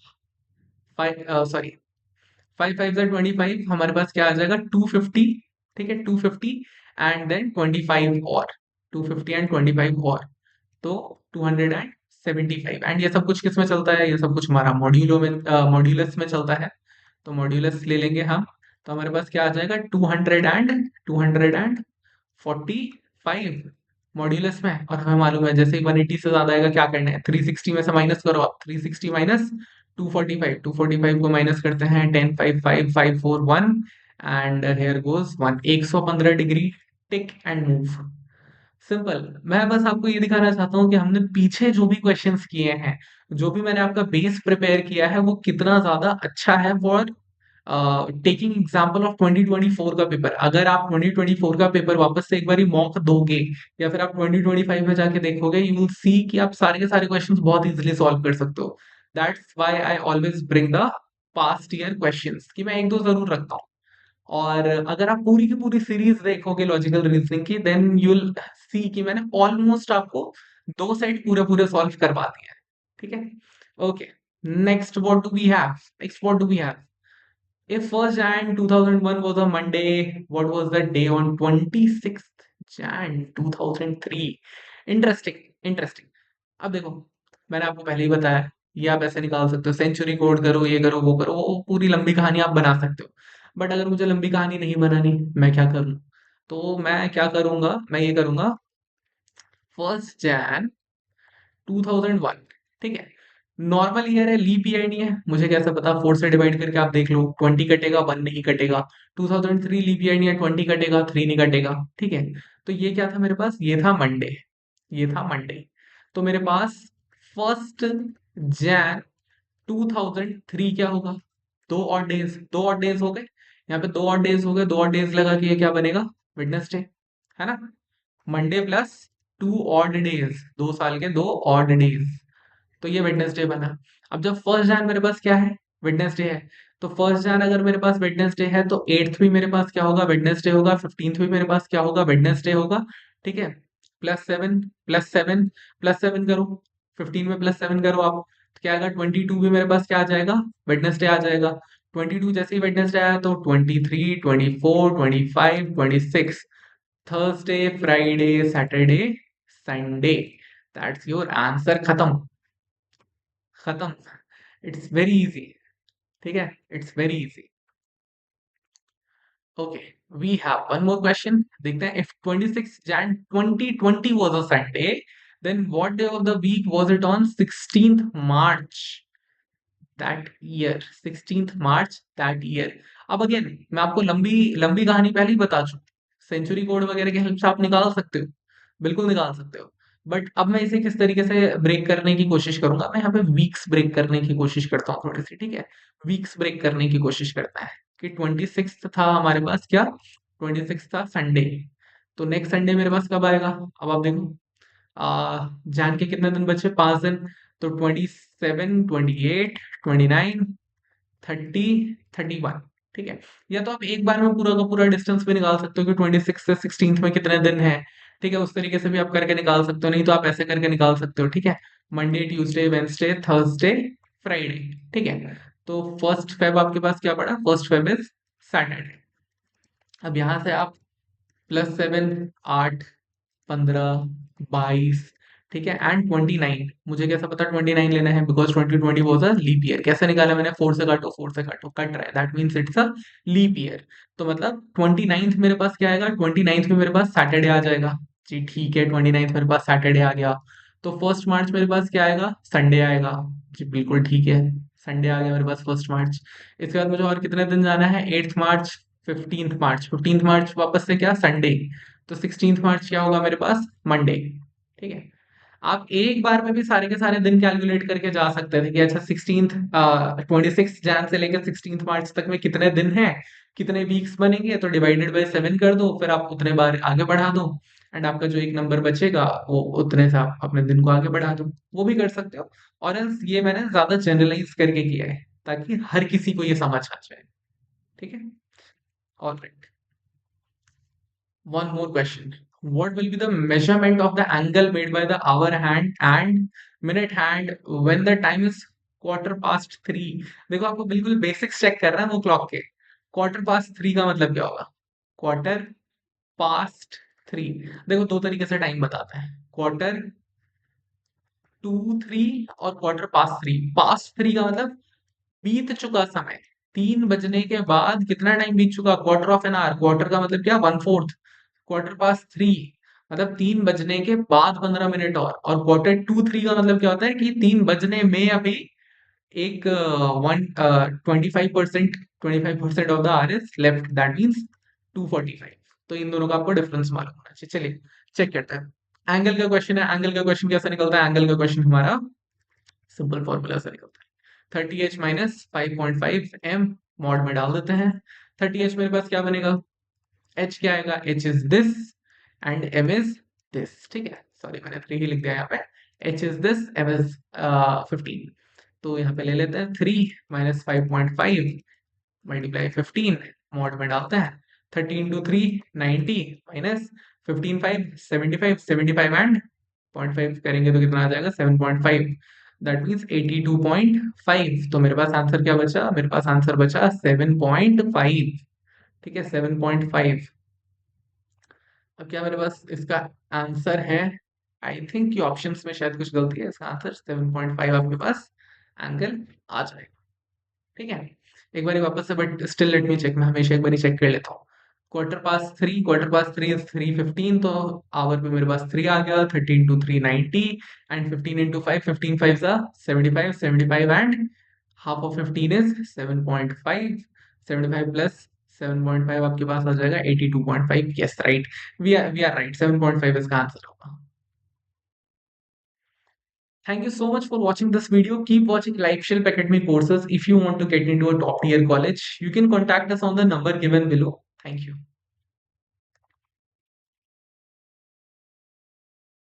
5, सॉरी, 5 5 जा 25, हमारे पास क्या आ जाएगा? 250। ठीक है, 250 एंड देन 25 और 250 एंड 25 और, तो 275। एंड ये सब कुछ किस में चलता है? ये सब कुछ हमारा मॉड्यूलस में चलता है। तो मॉड्यूलस ले लेंगे हम, तो हमारे पास क्या आ जाएगा? 245 मॉड्यूलस में। और हमें मालूम है जैसे ही 180 से ज्यादा आएगा क्या करना है? 360 में से माइनस करो आप। 360 माइनस 245, को माइनस करते हैं। 10 5 5 5 4 1 and hair goes 1। 115 degree, tick and move. Simple. मैं बस आपको ये दिखाना चाहता हूँ कि हमने पीछे जो भी क्वेश्चंस किए हैं, जो भी मैंने आपका बेस प्रिपेयर किया है, वो कितना ज्यादा अच्छा है फॉर टेकिंग एग्जाम्पल ऑफ 2024 का पेपर। अगर आप 2024 का पेपर वापस से एक बार मॉक दोगे, या फिर आप 2025 में जाके देखोगे, यू विल सी कि आप सारे के सारे क्वेश्चंस बहुत इजीली सॉल्व कर सकते हो। That's why I always bring the past year questions, कि मैं एक दो जरूर रखता हूँ। और अगर आप पूरी की पूरी सीरीज देखोगे लॉजिकल रीजनिंग की, देन यू विल सी कि मैंने ऑलमोस्ट आपको 2 सेट पूरे पूरे सॉल्व करवा दिए हैं। ठीक है, okay. Next what do we have? Next what do we have? If 1st Jan 2001 was a Monday, what was the day on 26th Jan 2003? Interesting, interesting. अब देखो, मैंने आपको पहले ही बताया, ये आप ऐसे निकाल सकते हो, सेंचुरी कोड करो, ये करो, वो करो, वो पूरी लंबी कहानी आप बना सकते हो। बट अगर मुझे लंबी कहानी नहीं बनानी, मैं क्या करूँ? तो मैं क्या करूंगा, मैं ये करूंगा 1 Jan 2001, ठीक है। नॉर्मल ईयर है, लीप ईयर नहीं है, मुझे कैसे पता, 4 से डिवाइड करके आप देख लो, 20 कटेगा, 1 नहीं कटेगा। 2003 लीप ईयर नहीं है, 20 कटेगा, 3 नहीं कटेगा, ठीक है। तो ये क्या था मेरे पास, ये था मंडे, ये था मंडे। तो मेरे पास 1 Jan 2003 क्या होगा, 2 ऑड डेज, 2 ऑड डेज हो गए, यहाँ पे 2 ऑड डेज हो गए, 2 ऑड डेज लगा के ये क्या बनेगा, वेडनेसडे, है ना। मंडे प्लस 2 ऑड डेज, 2 साल के 2 ऑड डेज, तो ये वेडनेसडे बना। अब जब 1 Jan मेरे पास क्या है, वेडनेसडे है, तो 1 Jan अगर मेरे पास वेडनेसडे है तो 8th भी मेरे पास क्या होगा, वेडनेसडे होगा, 15th भी मेरे पास क्या होगा, वेडनेसडे होगा, ठीक है। +7 +7 +7 करो, 15 में +7 करो आप, तो क्या आएगा, 22 भी मेरे पास क्या आ जाएगा, वेडनेसडे आ जाएगा। 22 जैसे ही वेडनेसडे आया तो 23 24 25 26, Thursday Friday Saturday Sunday, that's your answer, खत्म, खत्म। इट्स वेरी इजी, ठीक है, it's very easy. Okay, we have one more question, देखते हैं। If 26 Jan 2020 was a Sunday, then what day of the week was it on 16th March that year, 16th March that year. अब again मैं आपको लंबी लंबी कहानी पहले ही बता चुका, सेंचुरी कोड वगैरह की हेल्प से आप निकाल सकते हो, बिल्कुल निकाल सकते हो। बट अब मैं इसे किस तरीके से ब्रेक करने की कोशिश करूंगा, मैं यहाँ पे वीक्स ब्रेक करने की कोशिश करता हूँ थोड़ी सी, ठीक है। वीक्स ब्रेक करने की कोशिश करता है कि 26 था हमारे पास क्या, 26 था संडे, तो नेक्स्ट संडे मेरे पास कब आएगा, अब आप देखो, जान के कितने दिन बचे, 5 दिन, तो 27 28 29 30 31, ठीक है। या तो आप एक बार में पूरा का पूरा डिस्टेंस भी निकाल सकते हो कि 26 से 16th में कितने दिन है, ठीक है, उस तरीके से भी आप करके निकाल सकते हो, नहीं तो आप ऐसे करके निकाल सकते हो, ठीक है। Monday Tuesday Wednesday Thursday Friday, ठीक है। तो 1 फेब आपके पास क्या पड़ा, 1 फेब इज सैटरडे। अब यहाँ से आप +7 8 15 22, ठीक है, एंड 29, मुझे कैसा पता 29 लेना है, because 2020 was a leap year. कैसे निकाला मैंने, 4 से काटो, 4 से काटो, कट रहा है, that means it's a leap year. तो मतलब 29th मेरे पास क्या आएगा, 29th में मेरे पास सैटरडे आ जाएगा, जी ठीक है, 29th मेरे पास सैटरडे आ गया। तो 1 मार्च मेरे पास क्या आएगा, संडे आएगा, जी बिल्कुल ठीक है, संडे आ गया मेरे पास 1 मार्च। इसके बाद मुझे और कितने दिन जाना है, 8 मार्च, 15 मार्च, 15 मार्च वापस से क्या, संडे, तो 16 मार्च क्या होगा मेरे पास, मंडे, ठीक है। आप एक बार में भी सारे के सारे दिन कैलकुलेट करके जा सकते थे कि अच्छा 26 जैन से लेकर 16 मार्च तक में कितने दिन हैं, कितने वीक्स बनेंगे, तो डिवाइडेड बाय 7 कर दो, फिर आप उतने बार आगे बढ़ा दो, एंड आपका जो एक नंबर बचेगा वो उतने से आप अपने दिन को आगे बढ़ा दो, वो भी कर सकते हो। और else ये मैंने ज्यादा जनरलाइज करके किया है ताकि हर किसी को ये समझ आ जाए, ठीक है। Alright, one more question. What will be the measurement of the angle made by the hour hand and minute hand when the time is quarter past 3? देखो आपको बिल्कुल बेसिक्स चेक कर रहा है वो क्लॉक के। Quarter past 3 का मतलब क्या होगा? Quarter past 3, देखो दो तरीके से टाइम बताते हैं, Quarter 2 3 और Quarter past 3। past 3 का मतलब बीत चुका समय, 3 बजने के बाद कितना टाइम बीत चुका, quarter of an hour, quarter का मतलब क्या, 1/4, Quarter past 3 मतलब 3 बजने के बाद 15 मिनट, और Quarter 2 3 का मतलब क्या होता है कि 3 बजने में अभी एक 25% of the our is left, that means 2:45। तो इन दोनों का आपको डिफरेंस मालूम होना चाहिए। चलिए चेक करते हैं, एंगल का क्वेश्चन है, एंगल का क्वेश्चन कैसे निकलता है, एंगल का क्वेश्चन हमारा सिंपल फॉर्मूला से निकलता है, 30h माइनस 5.5 m, मॉड में डाल देते हैं। 30h मेरे पास क्या बनेगा, h क्या आएगा, h is this and m is this, ठीक है, सॉरी मैंने 3 ही लिख दिया यहाँ पे, h is this, m is 15। तो यहाँ पे ले लेते हैं 3 माइनस 5.5 मल्टीप्लाई 15, मॉड में डालते हैं, 30 × 3 90 माइनस 15 5 75, 75 एंड 0.5 करेंगे तो कितना आ जाएगा, 7.5, दैट मीन्स 82.5। तो मेरे पास आंसर क्या बचा, मेरे पास आंसर बचा 7.5, ठीक है, 7.5। अब क्या मेरे पास इसका आंसर है, आई थिंक ये ऑप्शंस में शायद कुछ गलती है, इसका आंसर 7.5 आपके पास एंगल आ जाएगा, ठीक है। एक बार वापस से, but still let me check, मैं हमेशा एक बार चेक कर लेता हूँ। क्वार्टर पास थ्री इज 3:15, तो आवर पे मेरे पास 3 आ गया, 30 into 3 90, and 15 into 5, 15 5 75, 75 and half of 15 is 7.5, 75 plus 7.5 आपके पास आ जाएगा 82.5। Yes right, we are right, 7.5 इसका आंसर होगा। Thank you so much for watching this video. Keep watching LifeShelp Academy courses. If you want to get into a top tier college, you can contact us on the number given below. Thank you.